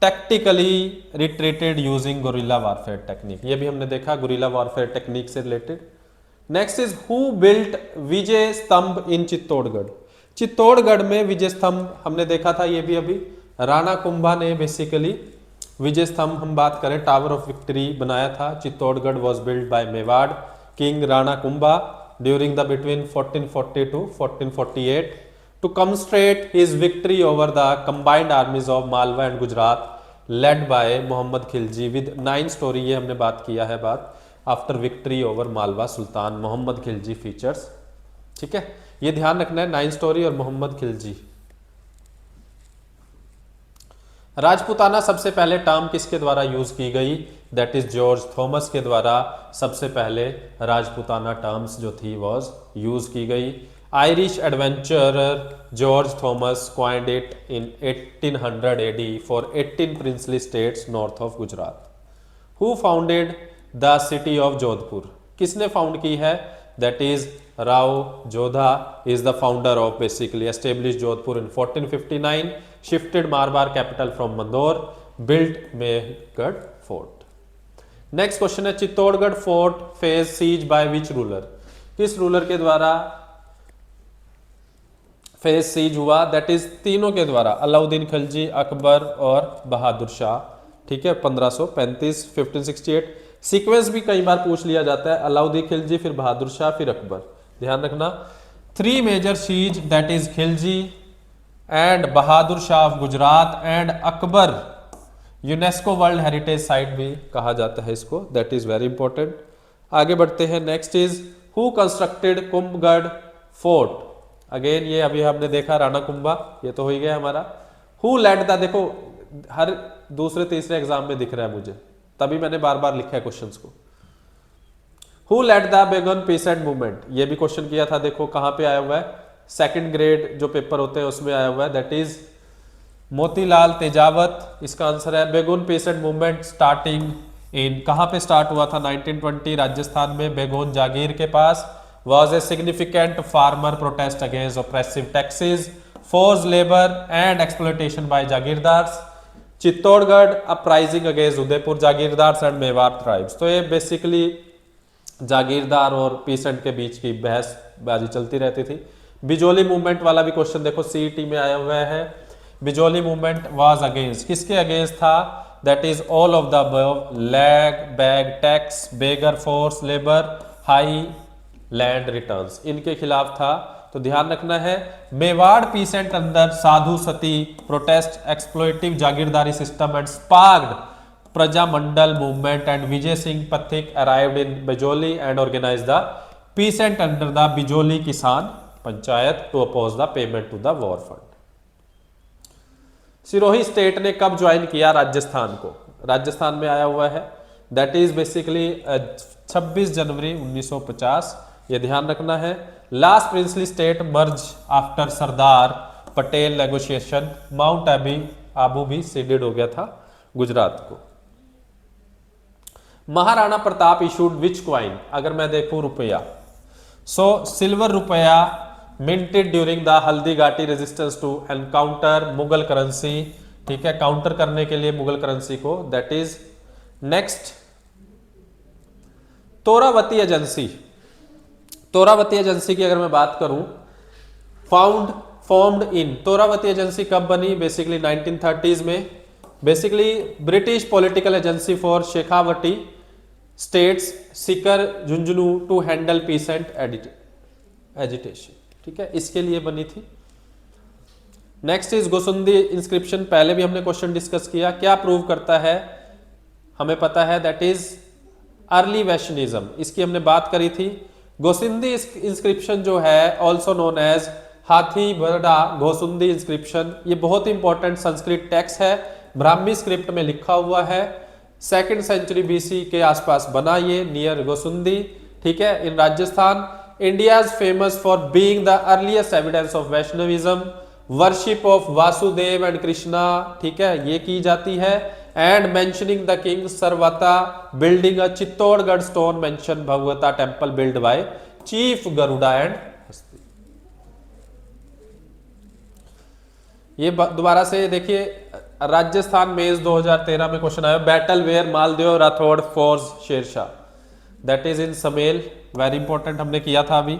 Speaker 1: tactically retreated using guerrilla warfare technique, ये भी हमने देखा गुरिल्ला वॉरफेयर टेक्निक से related. Next is who built Vijay Stambh in Chittorgarh, Chittorgarh में विजय स्तंभ हमने देखा था, ये भी अभी राणा कुंभा ने बेसिकली विजय स्तंभ, हम बात करें टावर ऑफ विक्ट्री बनाया था। Chittorgarh was build by Mewar king Rana Kumbha during the between 1440 to 1448। to commemorate his victory over the combined armies of Malwa and Gujarat led by Muhammad Khilji with 9 story, ये हमने बात किया है बात आफ्टर विक्ट्री ओवर मालवा सुल्तान Mohammad Khilji features. ठीक है, ये ध्यान रखना है 9 स्टोरी और मोहम्मद खिलजी। राजपूताना सबसे पहले टर्म किसके द्वारा यूज की गई? दैट इज जॉर्ज थॉमस के द्वारा सबसे पहले राजपूताना टर्म्स जो थी वॉज यूज की गई। Irish adventurer George Thomas coined it in 1800 AD for 18 princely states north of Gujarat. Who founded the city of Jodhpur? किसने फाउंड की है? That is Rao Jodha is the founder of basically establish Jodhpur in 1459, shifted Marwar capital from Mandor, built Mehgढ़ fort। Next question है Chittorgarh fort face siege by which ruler? किस ruler के द्वारा face siege हुआ? That is तीनों के द्वारा, अलाउद्दीन खिलजी, अकबर और बहादुर शाह। ठीक है, 1535 1568। सीक्वेंस भी कई बार पूछ लिया जाता है, अलाउद्दीन खिलजी फिर बहादुर शाह फिर अकबर, ध्यान रखना। 3 major sieges that is Khilji and Bahadur Shah of Gujarat and Akbar, UNESCO world heritage site भी कहा जाता है इसको, दैट इज वेरी इंपॉर्टेंट। आगे बढ़ते हैं, next is who constructed Kumbhalgarh fort? Again ये अभी हमने देखा राणा कुंभा, ये तो हो ही गया हमारा। हु लेड द, देखो हर दूसरे तीसरे एग्जाम में दिख रहा है मुझे, तभी मैंने बार बार लिखा है क्वेश्चंस को। हु लेड द बेगन पीसेंट मूवमेंट? ये भी क्वेश्चन किया था, देखो कहां पे आया हुआ है, सेकंड ग्रेड जो पेपर होते हैं उसमें आया हुआ है, दैट इज मोतीलाल तेजावत। इसका आंसर है बेगुन पीसेंट मूवमेंट स्टार्टिंग इन, कहां पे स्टार्ट हुआ था? 1920 राजस्थान में बेगोन जागीर के पास। Was a significant farmer protest against oppressive taxes, force labour and exploitation by jagirdars. Chittorgarh uprising against Udaipur jagirdars and Mewar tribes. तो ये बेसिकली जागीरदार और पीसेंट के बीच की बहसबाजी चलती रहती थी। बिजोली मूवमेंट वाला भी क्वेश्चन देखो सीईटी में आया हुआ है। बिजोली मूवमेंट वाज अगेंस्ट, किसके अगेंस्ट था? That is all of the above, lag bag tax, beggar force labour, high land returns, इनके खिलाफ था। तो ध्यान रखना है, मेवाड़ पीसेंट अंदर Sadhu Sati protest exploitative jagirdari system and sparked Prajamandal movement and Vijay Singh Pathik arrived in Bijoli and organised the peasant under the Bijoli Kisan Panchayat to oppose the payment to the war fund. Sirohi state ने कब ज्वाइन किया राजस्थान को? राजस्थान में आया हुआ है, दैट इज बेसिकली 26 जनवरी 1950, ये ध्यान रखना है। Last princely state merge after Sardar Patel negotiation, Mount Abu भी सीडेड हो गया था गुजरात को। Maharana Pratap issued which coin? अगर मैं देखूं rupaya, so silver rupaya minted during the Haldi Ghati resistance to encounter Mughal currency. ठीक है, काउंटर करने के लिए मुगल करेंसी को, that is next Torawati agency. Torawati agency की अगर मैं बात करूं, फॉर्म्ड इन, तोरावती एजेंसी कब बनी? बेसिकली 1930s में। Basically British political agency for Shekhawati states Sikar Jhunjhunu to handle peasant agitation. ठीक है, इसके लिए बनी थी। नेक्स्ट इज गोसुंदी इंस्क्रिप्शन, पहले भी हमने क्वेश्चन डिस्कस किया, क्या प्रूव करता है? हमें पता है दैट इज अर्ली वैष्णिज्म, इसकी हमने बात करी थी। गोसुंदी इंस्क्रिप्शन जो है ऑल्सो नोन एज हाथी बरडा गोसुंदी इंस्क्रिप्शन, ये बहुत इंपॉर्टेंट संस्कृत टेक्स्ट है, ब्राह्मी स्क्रिप्ट में लिखा हुआ है, 2nd सेंचुरी BC के आसपास बना ये, नियर गोसुंदी। ठीक है, in Rajasthan. India is famous for being the earliest evidence of Vaishnavism, worship of Vasudev and Krishna. ठीक है, ये की जाती है। And mentioning the king Sarvata building a Chittorgarh stone mention Bhagavata temple build by chief Garuda and Hasti. ये दोबारा से देखिए, राजस्थान मेज 2013 में क्वेश्चन आया, battle where Maldev Rathore force Sher Shah, that is in Samel, very important, हमने किया था अभी।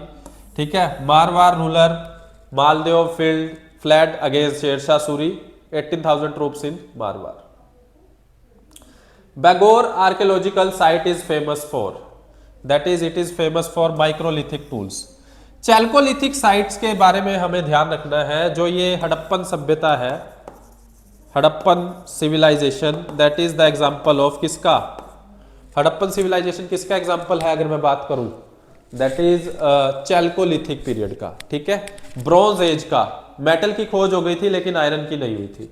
Speaker 1: ठीक है, Marwar ruler Maldev field fled against Sher Shah Suri, 18,000 troops in Marwar. Bagor archaeological site is famous for, that is it is famous for microlithic tools। Chalcolithic sites के बारे में हमें ध्यान रखना है। जो ये हड़प्पन सभ्यता है, Harappan civilization, that is the example of किसका, हड़प्पन सिविलाइजेशन किसका एग्जाम्पल है अगर मैं बात करूं, दैट इज चैल्कोलिथिक पीरियड का। ठीक है, ब्रॉन्ज एज का। मेटल की खोज हो गई थी लेकिन आयरन की नहीं हुई थी।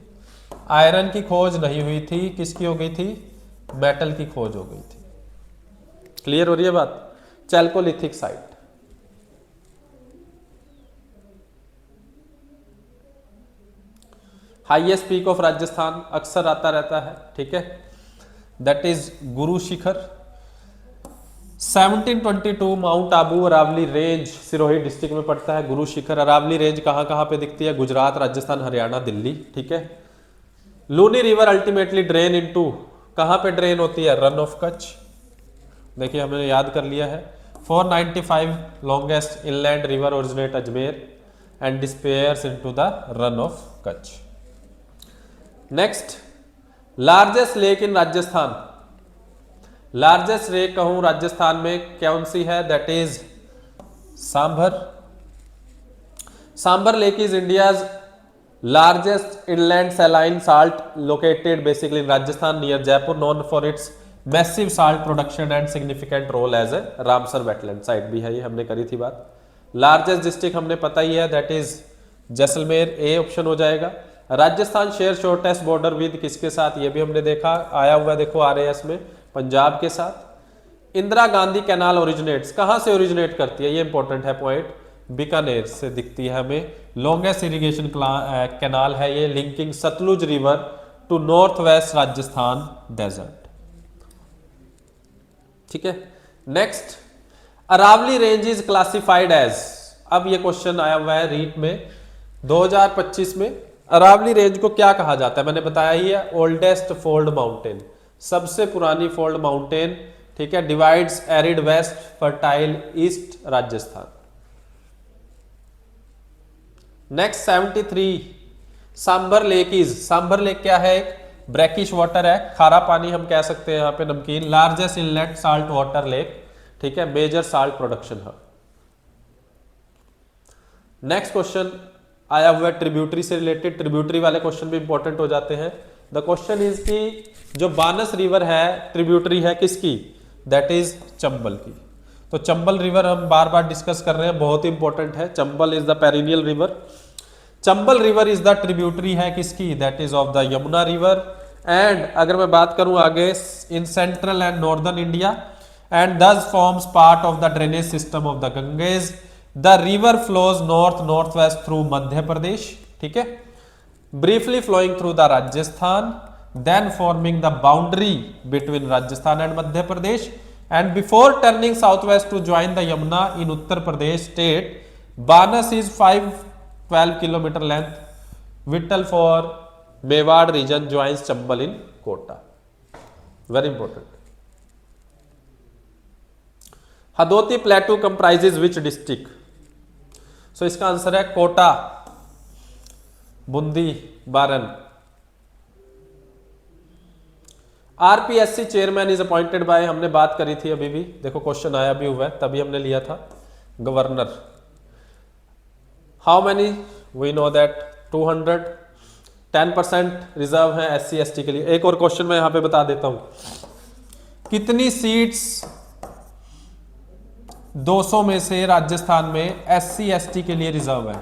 Speaker 1: आयरन की खोज नहीं हुई थी, किसकी हो गई थी, मेटल की खोज हो गई थी। क्लियर हो रही है बात। Chalcolithic site. Highest peak of Rajasthan अक्सर आता रहता है। ठीक है, that is Guru Shikhar. 1722 mount Abu Aravalli range Sirohi district में पड़ता है। गुरु शिखर अरावली रेंज कहां कहां पे दिखती है, गुजरात, राजस्थान, हरियाणा, दिल्ली। ठीक है, Luni river ultimately drain into, कहां पे ड्रेन होती है, रन ऑफ कच्छ। देखिए हमने याद कर लिया है। 495 longest inland river originate Ajmer and disappears into the Rann of Kutch. Next, largest lake in Rajasthan. Largest lake कहूं राजस्थान में कौन सी है, that is Sambhar. Sambhar lake is India's largest inland saline salt located basically in Rajasthan near Jaipur, known for its massive salt production and significant role as a Ramsar wetland site भी है, ये हमने करी थी बात। लार्जेस्ट डिस्ट्रिक्ट हमने पता ही है, that is Jaisalmer, A option हो जाएगा। Rajasthan share shortest border with किसके साथ, ये भी हमने देखा, आया हुआ देखो RAS में, पंजाब के साथ। इंदिरा गांधी कैनाल ओरिजिनेट्स, कहां से ओरिजिनेट करती है, ये इंपॉर्टेंट है पॉइंट, बीकानेर से दिखती है हमें। लॉन्गेस्ट इरिगेशन कैनाल है ये, linking Sutlej river to north west Rajasthan desert. ठीक है, next, Aravalli range is classified as, अब ये क्वेश्चन आया हुआ है रीट में 2025 में। अरावली रेंज को क्या कहा जाता है, मैंने बताया ही है, ओल्डेस्ट फोल्ड माउंटेन, सबसे पुरानी फोल्ड माउंटेन। ठीक है, divides arid west fertile east Rajasthan. Next 73, Sambhar lake is, Sambhar lake क्या है, ब्रैकिश वाटर है, खारा पानी हम कह सकते हैं यहां पे, नमकीन। Largest inlet salt water lake. ठीक है, major salt production hub. Next question आया हुआ है ट्रिब्यूटरी से रिलेटेड, ट्रिब्यूटरी वाले क्वेश्चन भी इंपॉर्टेंट हो जाते हैं। द क्वेश्चन इज कि जो बानस रिवर है ट्रिब्यूटरी है किसकी, दैट इज चंबल की। तो चंबल रिवर हम बार बार डिस्कस कर रहे हैं, बहुत इंपॉर्टेंट है। Chambal is the perennial river. Chambal river is the tributary है किसकी, that is of the Yamuna river. And अगर मैं बात करूं आगे, in central and northern India and this forms part of the drainage system of the Ganges. The river flows north north west through Madhya Pradesh. ठीक है, briefly flowing through the Rajasthan, then forming the boundary between Rajasthan and Madhya Pradesh, and before turning south west to join the Yamuna in Uttar Pradesh state. Banas is 512 kilometre length, vital for Mewar region joins Chambal in Kota. Very important. Hadoti plateau comprises which district, so इसका answer है Kota, Bundi, Baran. RPSC chairman is appointed by, हमने बात करी थी अभी भी, देखो question आया भी हुआ है, तभी हमने लिया था, governor. How many, we know that 200, 10% reserve है SC ST के लिए। एक और क्वेश्चन मैं यहां पे बता देता हूं, कितनी सीट्स 200 में से राजस्थान में SC ST के लिए रिजर्व है,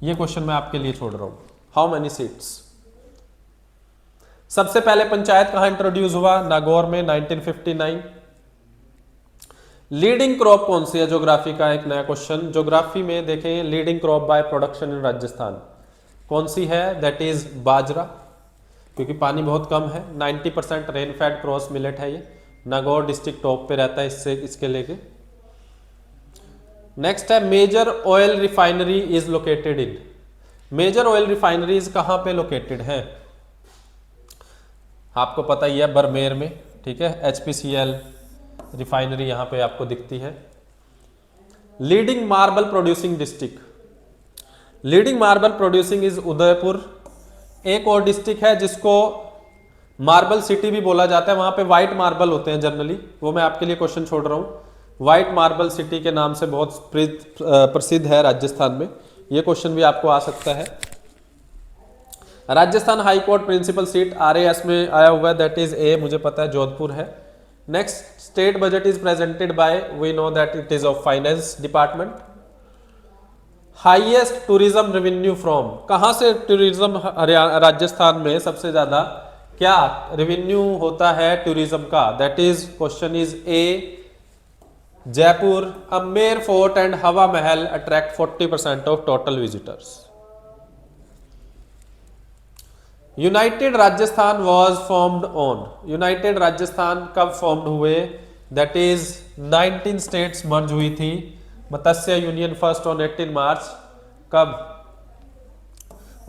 Speaker 1: ये क्वेश्चन मैं आपके लिए छोड़ रहा हूं। How many seats. सबसे पहले पंचायत कहां इंट्रोड्यूस हुआ, नागौर में 1959। लीडिंग क्रॉप कौन सी है, ज्योग्राफी का एक नया क्वेश्चन। ज्योग्राफी में देखें, leading crop by production in Rajasthan कौन सी है, दैट इज बाजरा, क्योंकि पानी बहुत कम है। 90% रेन फेड क्रॉस मिलेट है ये। नागौर डिस्ट्रिक्ट टॉप पे रहता है इससे, इसके लेके। नेक्स्ट है major oil refinery is located in, major oil refineries कहां पे लोकेटेड है, आपको पता ही है, बरमेर में। ठीक है, HPCL रिफाइनरी यहां पे आपको दिखती है। Leading marble producing district, leading marble producing is Udaipur. एक और डिस्ट्रिक्ट है जिसको मार्बल सिटी भी बोला जाता है, वहां पे व्हाइट मार्बल होते हैं जनरली, वो मैं आपके लिए क्वेश्चन छोड़ रहा हूं, व्हाइट मार्बल सिटी के नाम से बहुत प्रसिद्ध है राजस्थान में। ये क्वेश्चन भी आपको आ सकता है। Rajasthan high court principal seat RAS में आया हुआ है, दैट इज ए, मुझे पता है जोधपुर है। Next, state budget is presented by, we know that it is of finance department. Highest tourism revenue from, कहां से टूरिज्म राजस्थान में सबसे ज्यादा क्या रेवेन्यू होता है टूरिज्म का, that is question is a Jaipur. Amer fort and हवा महल attract 40% of total visitors. United Rajasthan was formed on, United Rajasthan कब फॉर्म्ड हुए, दैट इज 19 स्टेट्स मर्ज हुई थी। Matsya union first on 18 March, कब,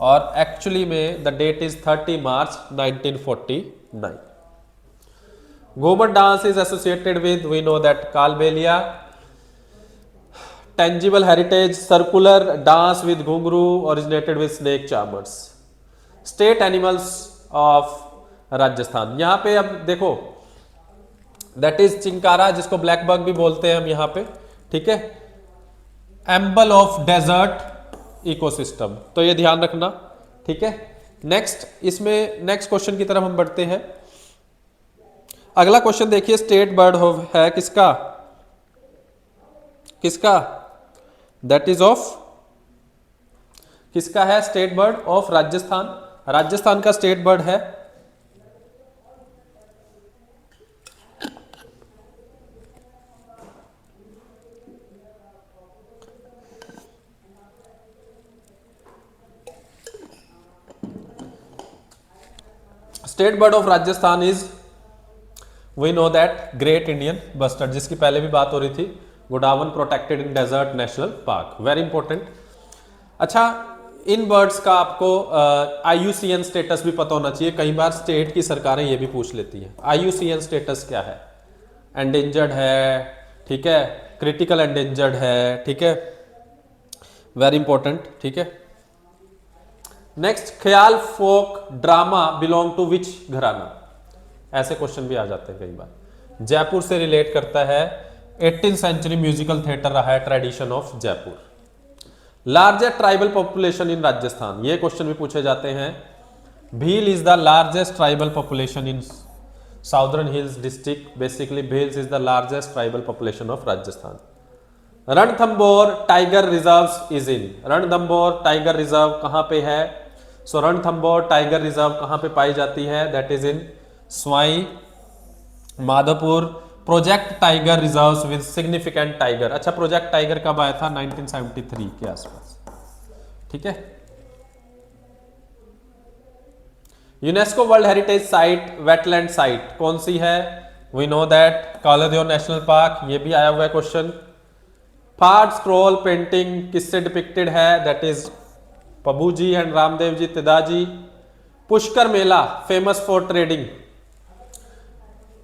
Speaker 1: और एक्चुअली में the date is 30 March 1949। Ghoomar dance is associated with, we know that Kalbelia. Tangible heritage, circular dance with ghungroo originated with snake charmers. State animals of Rajasthan, यहां पे अब देखो that is chinkara, जिसको ब्लैक बग भी बोलते हैं हम यहां पे, ठीक है। एम्बल ऑफ डेजर्ट इकोसिस्टम, तो ये ध्यान रखना, ठीक है। नेक्स्ट, इसमें नेक्स्ट क्वेश्चन की तरफ हम बढ़ते हैं। अगला क्वेश्चन देखिए, स्टेट बर्ड है किसका, किसका, दैट इज ऑफ, किसका है state bird of Rajasthan, Rajasthan का स्टेट बर्ड है state bird of Rajasthan is, we know that great Indian bustard, जिसकी पहले भी बात हो रही थी, गोडावन protected in desert national park, very important. अच्छा, इन बर्ड्स का आपको IUCN स्टेटस भी पता होना चाहिए, कई बार स्टेट की सरकारें ये भी पूछ लेती हैं IUCN स्टेटस क्या है, एंडेंजर्ड है, ठीक है, क्रिटिकल एंडेंजर्ड है, ठीक है, वेरी इंपॉर्टेंट, ठीक है। नेक्स्ट, ख्याल फोक ड्रामा बिलोंग टू विच घराना, ऐसे क्वेश्चन भी आ जाते हैं कई बार। जयपुर से रिलेट करता है, 18th सेंचुरी म्यूजिकल थिएटर रहा है tradition of Jaipur. Largest tribal population in Rajasthan, ये क्वेश्चन भी पूछे जाते हैं। Bhil is the largest tribal population in southern hills district, basically Bhils is the largest tribal population of Rajasthan. Ranthambore tiger reserve is in, Ranthambore tiger reserve कहां पे है, सो रणथंबोर टाइगर रिजर्व कहां पे पाई जाती है, that is in Sawai Madhopur. Project tiger reserves with significant tiger, अच्छा project tiger कब आया था, 1973 के आसपास, ठीक है। UNESCO world heritage site wetland site कौन सी है, we know that Keoladeo national park, ये भी आया हुआ है क्वेश्चन। फाड़ स्क्रॉल पेंटिंग किससे डिपिक्टेड है, that is Pabu ji and Ramdev ji तिदाजी। Pushkar Mela famous for trading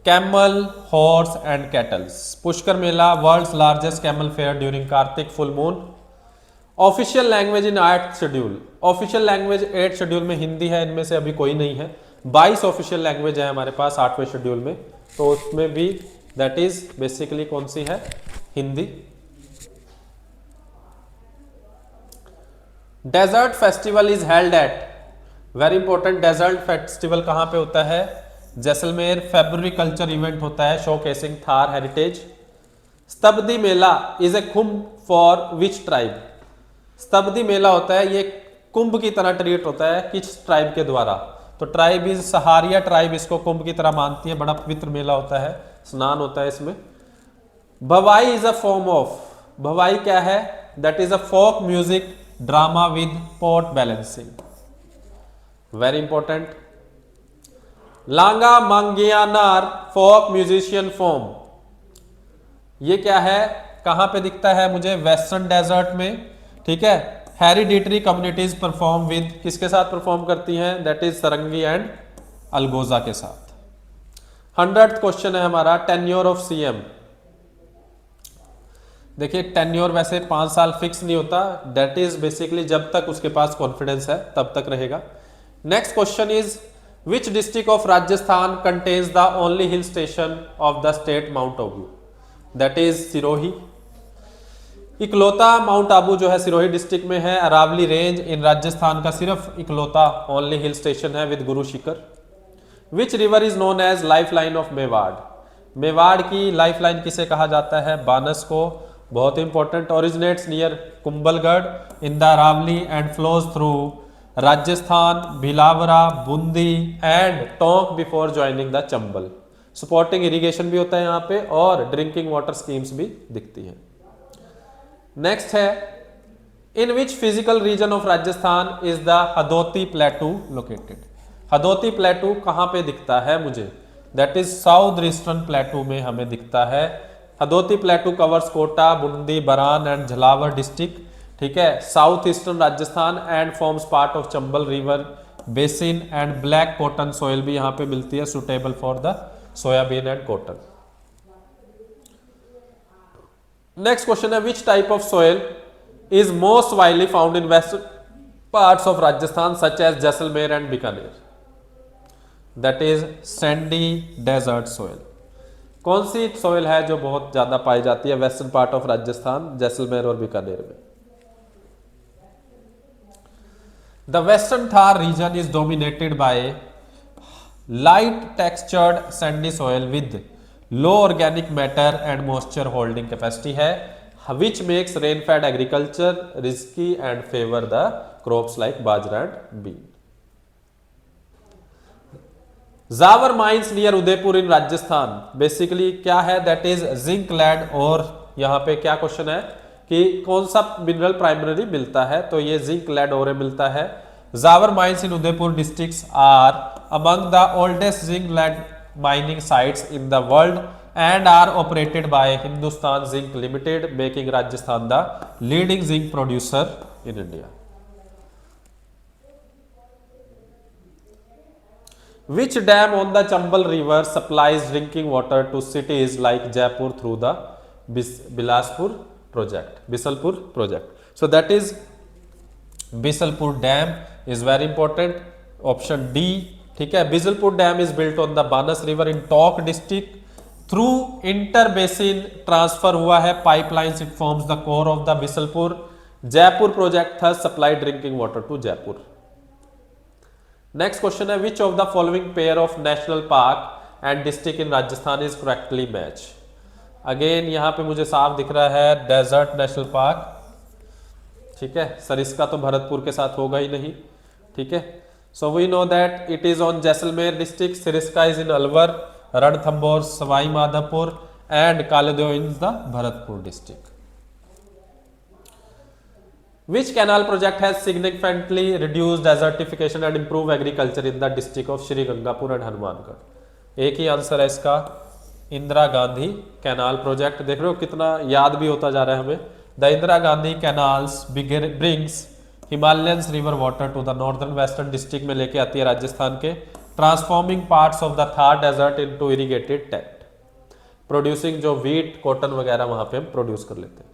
Speaker 1: camel horse and kettles, Pushkar Mela world's largest camel fair during Kartik full moon. Official language in 8th schedule, official language 8th schedule में हिंदी है, इनमें से अभी कोई नहीं है। 22 ऑफिशियल लैंग्वेज है हमारे पास 8वें शेड्यूल में, तो उसमें भी दैट इज बेसिकली कौन सी है, Hindi. Desert festival is held at, very important, desert festival कहां पे होता है, जैसलमेर। फेब्रुअरी कल्चर इवेंट होता है शोकेसिंग थार हेरिटेज। स्तब्दी Mela is a Kumbh for which tribe, स्तब्दी मेला होता है, ये कुंभ की तरह ट्रीट होता है किस ट्राइब के द्वारा, तो ट्राइब इज सहारिया ट्राइब इसको कुंभ की तरह मानती है, बड़ा पवित्र मेला होता है, स्नान होता है इसमें। Bhavai is a form of, Bhavai क्या है, that is a folk music drama with pot balancing, very important. Langa Manganiyar folk musician form, ये क्या है, कहां पे दिखता है मुझे, वेस्टर्न डेजर्ट में, ठीक है। हेरिडिटरी कम्युनिटीज परफॉर्म विद, किसके साथ परफॉर्म करती हैं, दैट इज सरंगी एंड अलगोजा के साथ। 100th क्वेश्चन है हमारा, टेन्योर ऑफ CM, देखिए टेन्योर वैसे 5 साल फिक्स नहीं होता, दैट इज बेसिकली जब तक उसके पास कॉन्फिडेंस है तब तक रहेगा। Next question is Which district of Rajasthan contains the only hill station of the state Mount Abu? That is Sirohi. इकलौता माउंट आबू जो है सिरोही डिस्ट्रिक्ट में है। अरावली रेंज इन राजस्थान का सिर्फ इकलौता ओनली हिल स्टेशन है with Guru Shikhar. Which river is known as life line of Mewar. Mewar की लाइफ लाइन किसे कहा जाता है? बानस को। बहुत important. Originates near Kumbhalgarh in the Aravalli and flows through Rajasthan, Bhilwara, Bundi and Tonk before joining the Chambal. Supporting irrigation भी होता है यहाँ पे और ड्रिंकिंग वाटर स्कीम्स भी दिखती है। नेक्स्ट है, in which physical region of Rajasthan is the Hadoti plateau located. Hadoti plateau कहाँ पे दिखता है मुझे? That is south eastern plateau में हमें दिखता है। Hadoti plateau covers Kota, Bundi, Baran and Jhalawar district, ठीक है, south eastern Rajasthan and forms part of Chambal river basin and black cotton soil भी यहाँ पे मिलती है suitable for the soybean and cotton. Next question है, विच type of soil is most widely found in western parts of Rajasthan such as Jaisalmer and Bikaner? That is sandy desert soil. कौन सी soil है जो बहुत ज्यादा पाई जाती है western part of Rajasthan, Jaisalmer और बीकानेर में? The western Thar region is dominated by light textured sandy soil with low organic matter and moisture holding capacity है, which makes rain-fed agriculture risky and favor the crops like bajra and bean. Zawar mines near Udaipur in Rajasthan basically क्या है? That is zinc lead। और यहाँ पे क्या question है कि कौन सा मिनरल प्राइमरी मिलता है? तो ये जिंक लेड और मिलता है। Zawar mines in Udaipur districts are among the oldest zinc lead mining sites in the world and are operated by Hindustan Zinc Limited, making Rajasthan the leading zinc producer in India. Which dam on the Chambal River supplies drinking water to cities like Jaipur through the Bilaspur project? So that is Bisalpur Dam is very important. Option D, ठीक है। Bisalpur Dam is built on the Banas River in Tok district। Through inter basin transfer हुआ है pipelines, it forms the core of the Bisalpur. Jaipur project था supply drinking water to Jaipur. Next question है, which of the following pair of national park and district in Rajasthan is correctly match? Again यहां पे मुझे साफ दिख रहा है डेजर्ट नेशनल पार्क, ठीक है। सरिस्का तो भरतपुर के साथ होगा ही नहीं, ठीक है। So we know that it is on Jaisalmer district, Sariska is in Alwar, Ranthambore Sawai Madhopur and Keoladeo in the Bharatpur district. Which canal project has significantly reduced desertification and improve agriculture in the district of Shri Gangapur and Hanumangarh? एक ही आंसर है इसका, इंदिरा गांधी कैनाल प्रोजेक्ट। देख रहे हो कितना याद भी होता जा रहा है हमें। The Indira Gandhi canals brings Himalayan river water to the northern western district में लेके आती है राजस्थान के, transforming parts of the Thar desert into irrigated tract, producing जो व्हीट कॉटन वगैरह वहां पे हम प्रोड्यूस कर लेते हैं।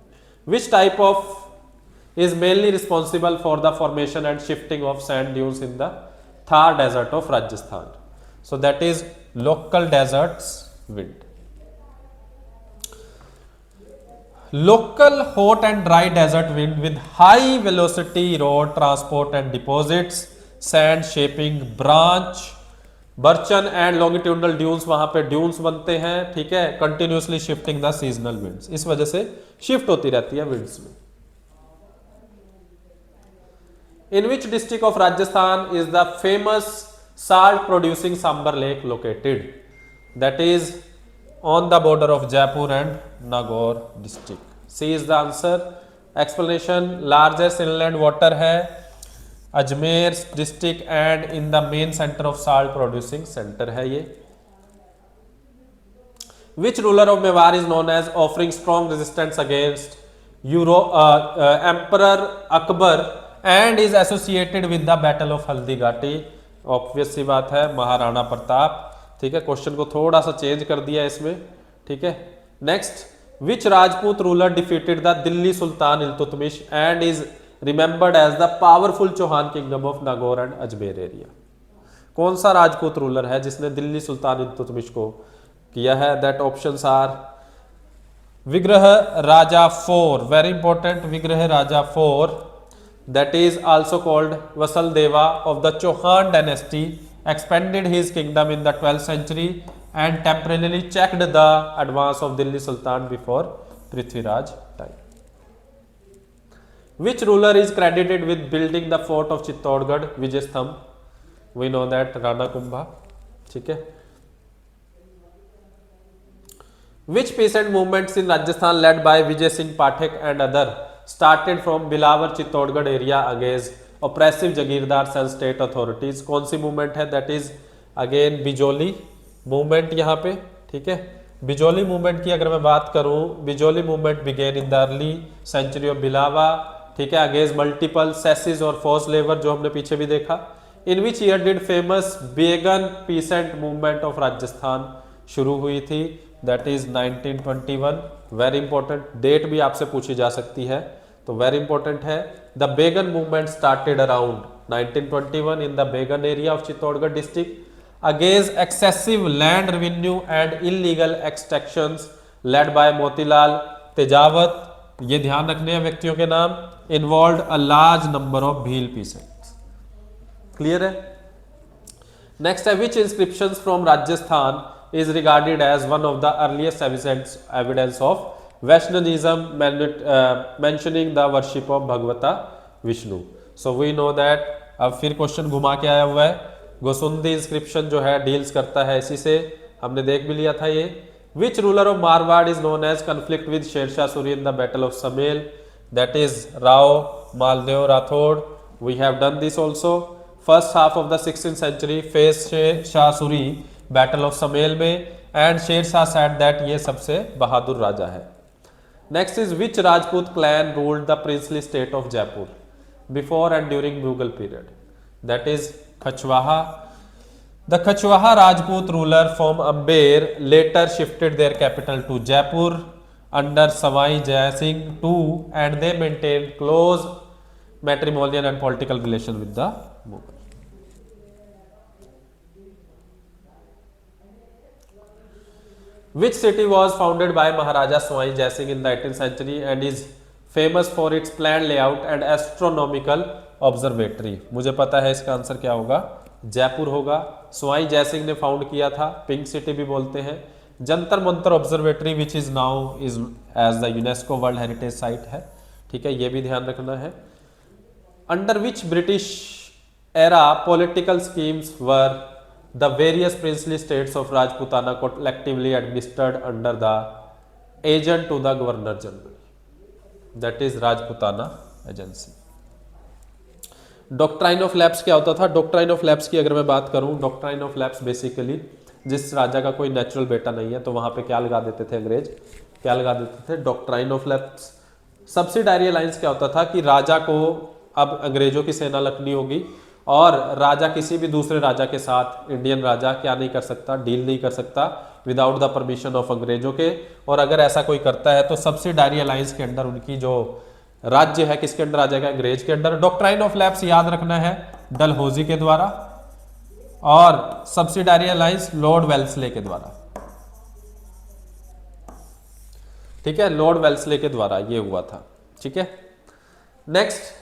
Speaker 1: Which type of is mainly responsible for the formation and shifting of sand dunes in the Thar desert of Rajasthan? So that is local deserts wind. Local hot and dry desert wind with high velocity road transport and deposits sand shaping branch barchan and longitudinal dunes, वहां पे dunes बनते हैं, ठीक है। Continuously shifting the seasonal winds, इस वजह से shift होती रहती है विंड्स में। In which district of Rajasthan is the famous salt producing Sambhar lake located? That is on the border of Jaipur and Nagaur district. C is the answer. Explanation, largest inland water है Ajmer district and in the main centre of salt producing centre है ये। Which ruler of Mewar is known as offering strong resistance against emperor Akbar and is associated with the battle of Haldighati? Obvious सी बात है, महाराणा प्रताप, ठीक है। Question को थोड़ा सा चेंज कर दिया इसमें, ठीक है। Next, which Rajput ruler defeated the Delhi sultan Iltutmish and is remembered as the powerful Chauhan kingdom of Nagaur and Ajmer area? कौन सा राजपूत रूलर है जिसने दिल्ली सुल्तान इल्तुतमिश को किया है? दैट ऑप्शंस आर विग्रह राजा 4, वेरी इंपॉर्टेंट, विग्रह राजा 4, that is also called Vasaldeva of the Chauhan dynasty, expanded his kingdom in the 12th century and temporarily checked the advance of Delhi Sultan before Prithviraj time. Which ruler is credited with building the fort of Chittorgarh, Vijay Sthamb? We know that Rana Kumbha. ठीक है. Which peasant movements in Rajasthan led by Vijay Singh Pathak and other started from Bilawar Chittorgarh area against oppressive Jagirdars and state authorities? कौन सी movement है? That is again बिजोली movement यहाँ पे. ठीक है, बिजोली movement की अगर मैं बात करूं, Bijoli movement began in the early century of बिलावा. ठीक है, अगेंस्ट मल्टीपल सेसिस और फोर्स लेबर, जो हमने पीछे भी देखा. In which year did famous Begun peasant movement of Rajasthan शुरू हुई थी? That is 1921. Very important, date भी आपसे पूछी जा सकती है, तो वेरी इंपॉर्टेंट है. The Begun movement started around 1921 in the Begun area of Chittorgarh district against excessive land revenue and illegal extractions led by Motilal Tejawat. ये ध्यान रखने हैं व्यक्तियों के नाम. Involved a large number of Bhil peasants. Clear है. नेक्स्ट है, which inscriptions from Rajasthan is regarded as one of the earliest evidence of Vaishnavism, mentioning the worship of Bhagavata Vishnu. So we know that. अब फिर question घुमा के आया हुआ है. गोसुंदी inscription जो है डील्स करता है इसी से, हमने देख भी लिया था ये. Which ruler of Marwar is known as conflict with Shersha Suri in the Battle of Samel? That is Rao Maldev Rathod. We have done this also. First half of the 16th century faced Shah Suri battle of Sammel में, and Sher Shah said that ये सबसे बहादुर राजा है. Next is which Rajput clan ruled the princely state of Jaipur before and during Mughal period? That is Kachhwaha. The Kachhwaha Rajput ruler from Amber later shifted their capital to Jaipur under Sawai Jai Singh two, and they maintain close matrimonial and political relation with the Mughal. Which city was founded by Maharaja Sawai Jai Singh in the 18th century and is famous for its planned layout and astronomical observatory? मुझे पता है इसका answer क्या होगा, जयपुर होगा. सवाई जय सिंह ने found किया था, पिंक सिटी भी बोलते हैं. Jantar Mantar observatory which is now is as the UNESCO world heritage site है. ठीक है, ये भी ध्यान रखना है. Under which British era political schemes were the various princely states of Rajputana collectively administered under the agent to the governor general? That is Rajputana agency. Doctrine of lapse क्या होता था? डॉक्ट्राइन ऑफ लैप्स की अगर मैं बात करूं, doctrine of lapse basically जिस राजा का कोई नेचुरल बेटा नहीं है तो वहां पे क्या लगा देते थे अंग्रेज, क्या लगा देते थे? Doctrine of lapse. Subsidiary alliance क्या होता था कि राजा को अब अंग्रेजों की सेना लखनी होगी और राजा किसी भी दूसरे राजा के साथ, इंडियन राजा क्या नहीं कर सकता, डील नहीं कर सकता विदाउट द परमिशन ऑफ अंग्रेजों के. और अगर ऐसा कोई करता है तो सब्सिडारी अलायंस के अंडर उनकी जो राज्य है किसके अंडर आ जाएगा? अंग्रेज के अंडर. डॉक्ट्राइन ऑफ लैप्स याद रखना है डलहौजी के द्वारा और सब्सिडारी अलायंस लॉर्ड वेल्सले के द्वारा. ठीक है, लॉर्ड वेल्सले के द्वारा ये हुआ था. ठीक है, नेक्स्ट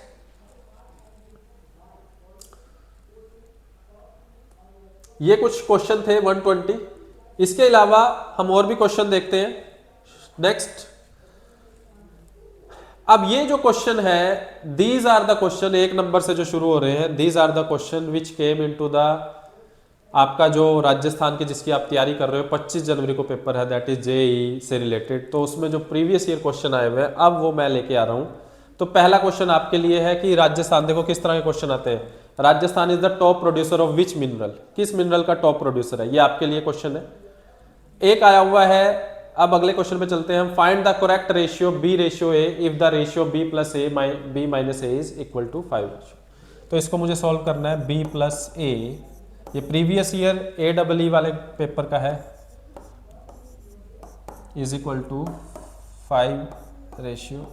Speaker 1: ये कुछ क्वेश्चन थे 120. इसके अलावा हम और भी क्वेश्चन देखते हैं. नेक्स्ट, अब ये जो क्वेश्चन है, दीज आर द क्वेश्चन, एक नंबर से जो शुरू हो रहे हैं, these are the question which came into the, आपका जो राजस्थान की जिसकी आप तैयारी कर रहे हो 25 जनवरी को पेपर है, दैट इज जेई से रिलेटेड. तो उसमें जो प्रीवियस ईयर क्वेश्चन आए हुए हैं अब वो मैं लेके आ रहा हूं. तो पहला क्वेश्चन आपके लिए है कि राजस्थान, देखो किस तरह के क्वेश्चन आते हैं. Rajasthan is the top producer of which mineral? किस मिनरल का टॉप प्रोड्यूसर है? ये आपके लिए क्वेश्चन है. एक आया हुआ है. अब अगले क्वेश्चन पे चलते हैं हम. Find the correct ratio B ratio A if the ratio B plus A B minus A is equal to 5. तो इसको मुझे सॉल्व करना है. बी प्लस ए, ये प्रीवियस ईयर AEE वाले पेपर का है, is equal to 5 ratio.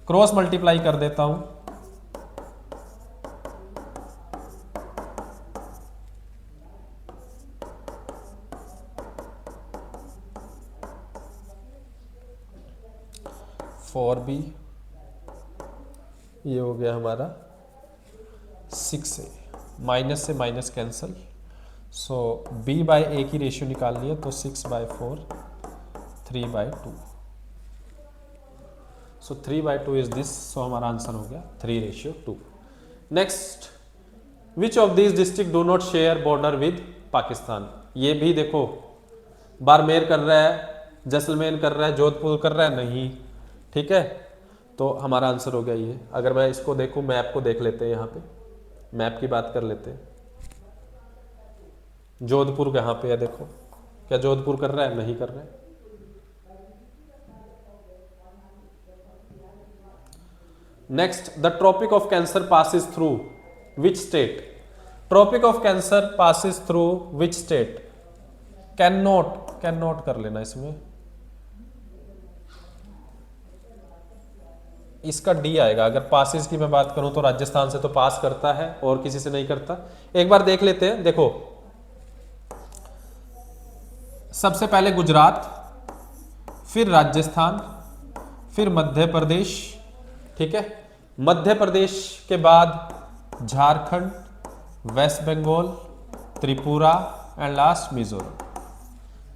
Speaker 1: Cross multiply कर देता हूं. 4b, ये हो गया हमारा 6a, माइनस से minus cancel, so b by a की रेशियो निकालनी है तो 6/4, 3/2, सो 3/2 इज दिस, सो हमारा आंसर हो गया 3:2। Next, which of this district do not share border with Pakistan? ये भी देखो, बाड़मेर कर रहा है, जैसलमेर कर रहा है, जोधपुर कर रहा है, नहीं, ठीक है, तो हमारा आंसर हो गया ये। अगर मैं इसको देखूं, मैप को देख लेते हैं, यहाँ पे मैप की बात कर लेते हैं। जोधपुर कहाँ पे है, देखो, क्या जोधपुर कर रहा है? नहीं कर रहा है। Next, the tropic of cancer passes through which state? Tropic of cancer passes through which state? Can not कर लेना इसमें, इसका डी आएगा। अगर पासिस की मैं बात करूं तो राजस्थान से तो पास करता है और किसी से नहीं करता। एक बार देख लेते हैं, देखो, सबसे पहले गुजरात, फिर राजस्थान, फिर मध्य प्रदेश, ठीक है, मध्य प्रदेश के बाद Jharkhand, West Bengal, Tripura and last Mizoram.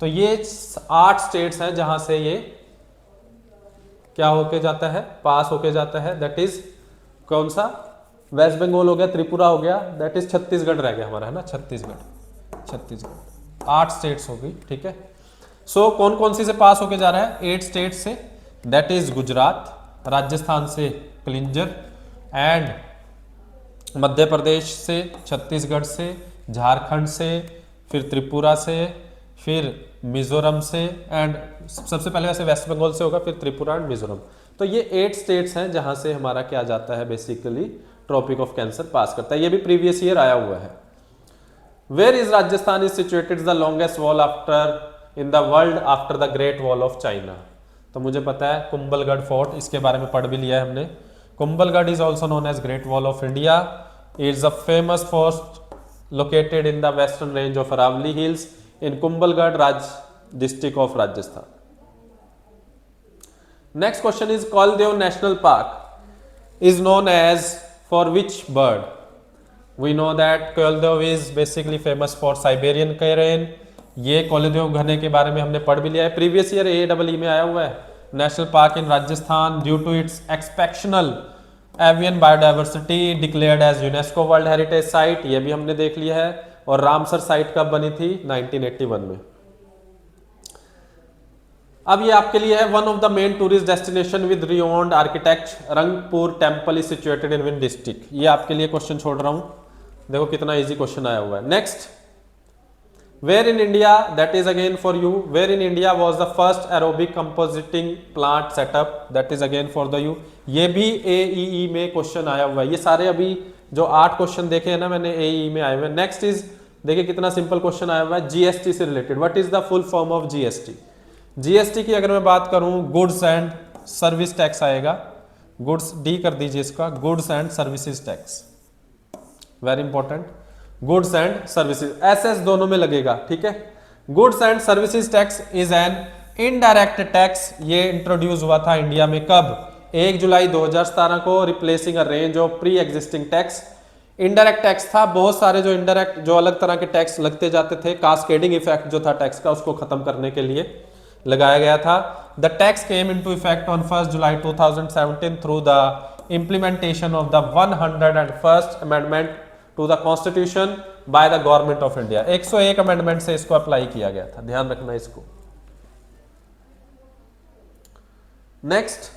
Speaker 1: तो ये 8 स्टेट्स हैं जहां से ये क्या होके जाता है, पास होके जाता है। दैट इज कौन सा? वेस्ट बंगाल हो गया, त्रिपुरा हो गया, दैट इज छत्तीसगढ़ रह गया हमारा, है ना, छत्तीसगढ़ 8 स्टेट्स हो गई, ठीक है। सो कौन कौन सी से पास होके जा रहा है? 8 स्टेट से, दैट इज गुजरात, राजस्थान से क्लिंजर, एंड मध्य प्रदेश से, छत्तीसगढ़ से, झारखंड से, फिर त्रिपुरा से, फिर मिजोरम से, एंड सबसे पहले वैसे वेस्ट बंगाल से होगा, फिर त्रिपुरा एंड मिजोरम। तो ये 8 स्टेट्स हैं जहां से हमारा क्या जाता है, basically tropic of cancer pass करता है। ये भी प्रीवियस ईयर आया हुआ है। Where is Rajasthan is situated the longest wall after in the world after the great wall of China? तो मुझे पता है कुंभलगढ़ फोर्ट, इसके बारे में पढ़ भी लिया है हमने। Kumbhalgarh is also known as great wall of India, is a famous fort located in the western range of Aravalli Hills in Kumbhalgarh, district of Rajasthan. Next question is Kaldev National Park is known as for which bird? We know that Kaldev is basically famous for Siberian crane. ये कोलदेव घने के बारे में हमने पढ़ भी लिया है, प्रीवियस ईयर AEE में आया हुआ है। National park in Rajasthan due to its exceptional avian biodiversity declared as UNESCO world heritage site, ये भी हमने देख लिया है। और रामसर साइट कब बनी थी? 1981 में। अब ये आपके लिए है, one of the main tourist destination with renowned architect Rangpur temple is situated in which district? ये आपके लिए क्वेश्चन छोड़ रहा हूं, देखो कितना इजी क्वेश्चन आया हुआ है। Next, where in India, that is again for you, where in India was the first aerobic composting plant setup? That is again for the you. ये भी AEE में क्वेश्चन आया हुआ है। ये सारे अभी जो 8 क्वेश्चन देखे हैं ना मैंने, AEE में आए हुए हैं। नेक्स्ट इज, देखिए कितना सिंपल क्वेश्चन आया हुआ है, GST से related. What is the full form of GST? GST की अगर मैं बात करूं, गुड्स एंड सर्विस टैक्स आएगा, गुड्स डी कर दीजिए इसका, goods and services tax, very important, goods and services, SS दोनों में लगेगा, ठीक है। Goods and services tax is an indirect tax. ये इंट्रोड्यूस हुआ था इंडिया में कब? 1 जुलाई 2017 को, replacing a range of pre existing tax. Indirect tax था, बहुत सारे जो इनडायरेक्ट जो अलग तरह के टैक्स लगते जाते थे, कास्केडिंग इफेक्ट जो था टैक्स का, उसको खत्म करने के लिए लगाया गया था। The tax came into effect on 1 July 2017 through the implementation of the 101st amendment to the constitution by the government of India। 101 amendment से इसको अप्लाई किया गया था, ध्यान रखना इसको। Next,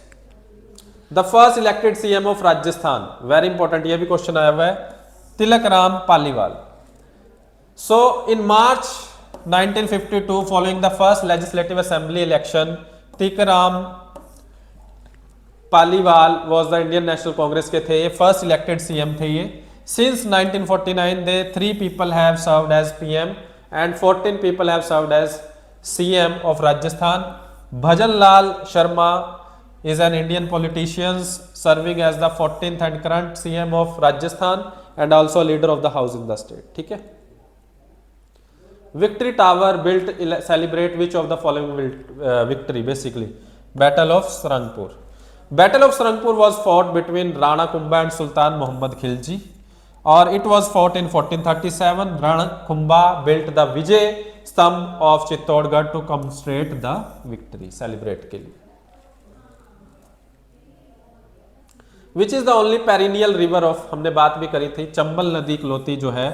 Speaker 1: the first elected CM of Rajasthan, very important, ये भी क्वेश्चन आया हुआ है, तिलक राम पालीवाल। सो इन मार्च 1952 following the first legislative assembly election, Tilakram Paliwal was the Indian national Congress के थे, ये फर्स्ट इलेक्टेड CM थे ये। Since 1949 they 3 people have served as PM and 14 people have served as CM of Rajasthan। Bhajan Lal Sharma is an Indian politician serving as the 14th and current CM of Rajasthan and also leader of the house in the state, ठीक है। Victory Tower built celebrate which of the following victory? Basically Battle of Sarangpur। Battle of Sarangpur was fought between Rana Kumbha and Sultan Mohammad Khilji और it was fought in 1437. Rana Kumbha built the Vijay Stambh of Chittorgarh to commemorate the victory, celebrate के लिए. Which is the only perennial river of, हमने बात भी करी थी, चंबल नदी इकलौती जो है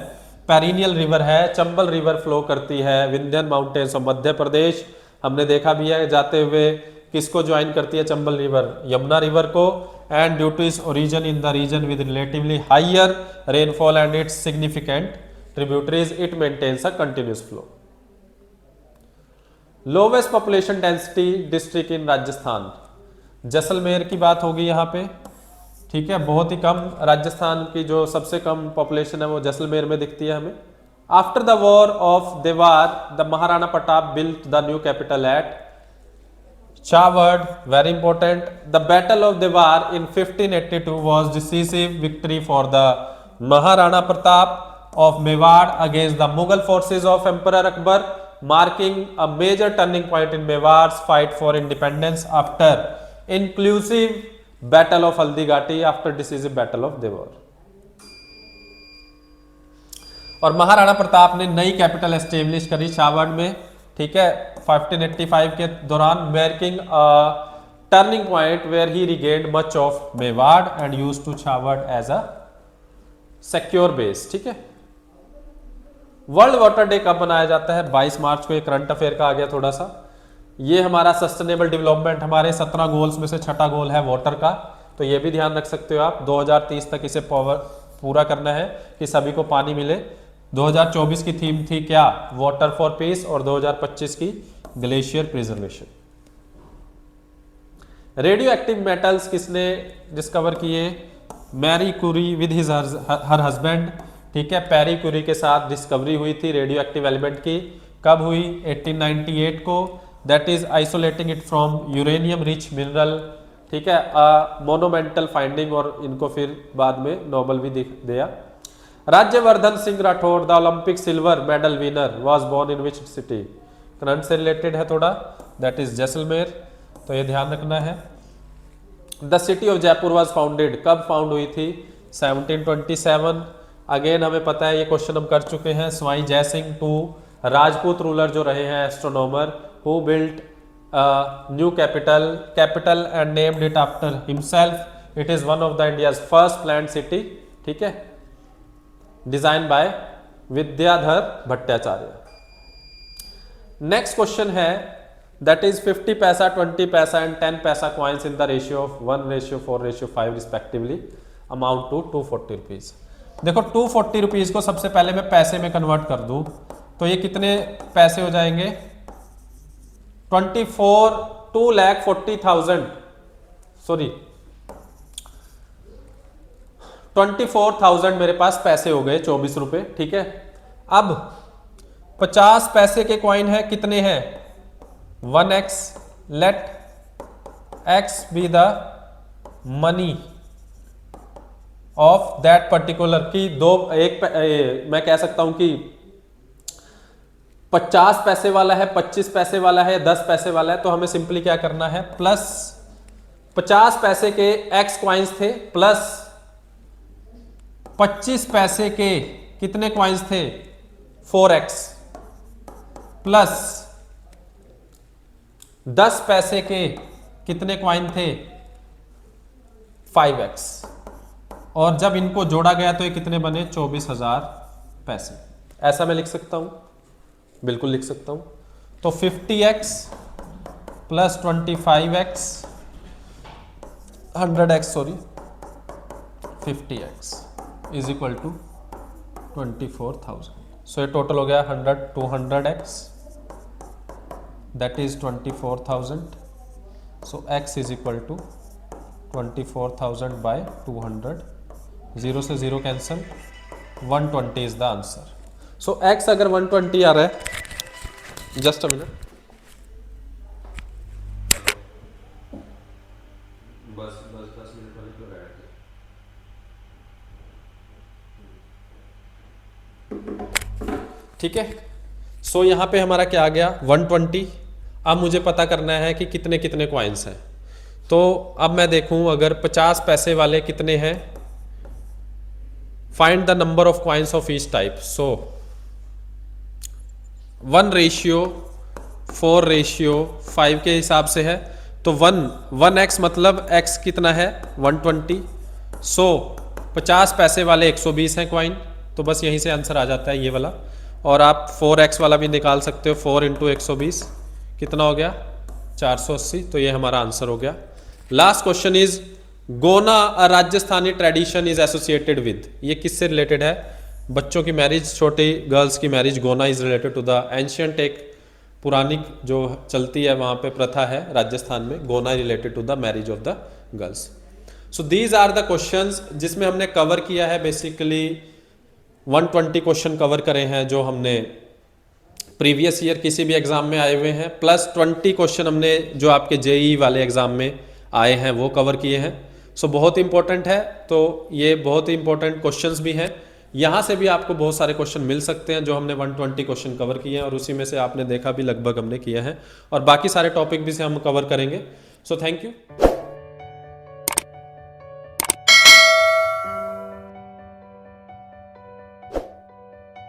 Speaker 1: पेरिनियल रिवर है. चंबल रिवर फ्लो करती है विंध्यन माउंटेन्स ऑफ मध्य प्रदेश. हमने देखा भी है जाते हुए किसको ज्वाइन करती है चंबल रिवर, यमुना रिवर को. And due to its origin in the region with relatively higher rainfall and its significant tributaries it maintains a continuous flow. Lowest population density district in Rajasthan, Jaisalmer की बात होगी यहाँ पे. ठीक है, बहुत ही कम, राजस्थान की जो सबसे कम पॉपुलेशन है वो जैसलमेर में दिखती है हमें. After the war of Dewair the Maharana Pratap built the new capital at Chavand. Very important. The battle of Dewair in 1582 was decisive victory for the Maharana Pratap of Mewar against the Mughal forces of emperor Akbar, marking a major turning point in मेवाड़'s fight for independence after inclusive battle of Haldighati after decisive battle of Dewair. और महाराणा प्रताप ने नई capital establish करी चावड़ में. ठीक है, 1585 के दौरान, marking turning point where he regained much of Mewar and used to Chavand as a secure base. ठीक है. वर्ल्ड वाटर डे कब मनाया जाता है? 22 मार्च को. एक करंट अफेयर का आ गया थोड़ा सा. ये हमारा सस्टेनेबल डेवलपमेंट, हमारे 17 गोल्स में से छठा गोल है वाटर का, तो ये भी ध्यान रख सकते हो आप. 2030 तक इसे पूरा करना है कि सभी को पानी मिले. 2024 की थीम थी क्या? Water for peace. और 2025 की glacier preservation. Radioactive metals किसने डिस्कवर किए? Marie Curie with her husband. ठीक है, पैरी क्यूरी के साथ डिस्कवरी हुई थी रेडियो एक्टिव एलिमेंट की. कब हुई? 1898 को. That is isolating it from uranium rich mineral. ठीक है, मोनोमेंटल फाइंडिंग, और इनको फिर बाद में नोबल भी दिया. Rajyavardhan Singh Rathore the Olympic silver medal winner was born in which city? Current से रिलेटेड है थोड़ा, दैट इज जैसलमेर, तो ये ध्यान रखना है. The city of Jaipur was founded, कब फाउंड हुई थी? 1727. अगेन हमें पता है, ये क्वेश्चन हम कर चुके हैं. स्वाई जय सिंह टू राजपूत रूलर जो रहे हैं, astronomer, who built a new capital and named it after himself. It is one of the India's first planned city. ठीक है, design by Vidyadhar Bhattacharya. Next question है, that is 50 पैसा, 20 पैसा एंड 10 पैसा coins in the ratio of 1:4:5 respectively amount to 240 rupees. देखो 240 rupees को सबसे पहले मैं पैसे में कन्वर्ट कर दूं तो ये कितने पैसे हो जाएंगे? 2,40,000 सॉरी 24,000 मेरे पास पैसे हो गए, 24 रुपए. ठीक है, अब 50 पैसे के कॉइन है, कितने हैं? 1x. Let x be the money of that particular की मैं कह सकता हूं कि 50 पैसे वाला है, 25 पैसे वाला है, 10 पैसे वाला है. तो हमें सिंपली क्या करना है? प्लस 50 पैसे के x कॉइन्स थे, प्लस 25 पैसे के कितने कॉइन्स थे? 4x, प्लस 10 पैसे के कितने कॉइन थे? 5x. और जब इनको जोड़ा गया तो ये कितने बने? 24,000 पैसे. ऐसा मैं लिख सकता हूं, बिल्कुल लिख सकता हूं. तो 50x plus 25x 100x sorry 50x is equal to 24,000. So ये टोटल हो गया 100 200x that is 24,000. So x is equal to 24,000 by 200. 0 से 0 cancel. 120 is the answer. So x अगर 120 आ रहा है, जस्ट अ मिनट, बस 10 मिनट वाली क्यों रहा है? ठीक है. सो यहां पे हमारा क्या आ गया? 120. अब मुझे पता करना है कि कितने कितने कॉइन्स हैं. तो अब मैं देखूं अगर 50 पैसे वाले कितने हैं, find the number of coins of each type. So 1:4:5 के हिसाब से है, तो 1x मतलब x कितना है 120। सो 50 पैसे वाले 120 हैं कॉइन, तो बस यहीं से आंसर आ जाता है ये वाला। और आप 4x वाला भी निकाल सकते हो, 4 × 120 कितना हो गया 480, तो ये हमारा आंसर हो गया। Last question is gonna a Rajasthani tradition is associated with, ये किससे रिलेटेड है? बच्चों की मैरिज, छोटी गर्ल्स की marriage, Gauna is related to the ancient, एक पुरानी जो चलती है वहाँ पे प्रथा है राजस्थान में, Gauna related to the marriage of the girls. So these are the questions जिसमें हमने कवर किया है बेसिकली 120 क्वेश्चन कवर करे हैं जो हमने प्रीवियस ईयर किसी भी एग्जाम में आए हुए हैं, प्लस 20 क्वेश्चन हमने जो आपके जेईई वाले एग्जाम में आए हैं वो कवर किए हैं। सो बहुत इंपॉर्टेंट है, तो ये बहुत ही इंपॉर्टेंट क्वेश्चंस भी हैं। यहाँ से भी आपको बहुत सारे क्वेश्चन मिल सकते हैं जो हमने 120 क्वेश्चन कवर किए हैं, और उसी में से आपने देखा भी लगभग हमने किया है, और बाकी सारे टॉपिक भी से हम कवर करेंगे। So thank you.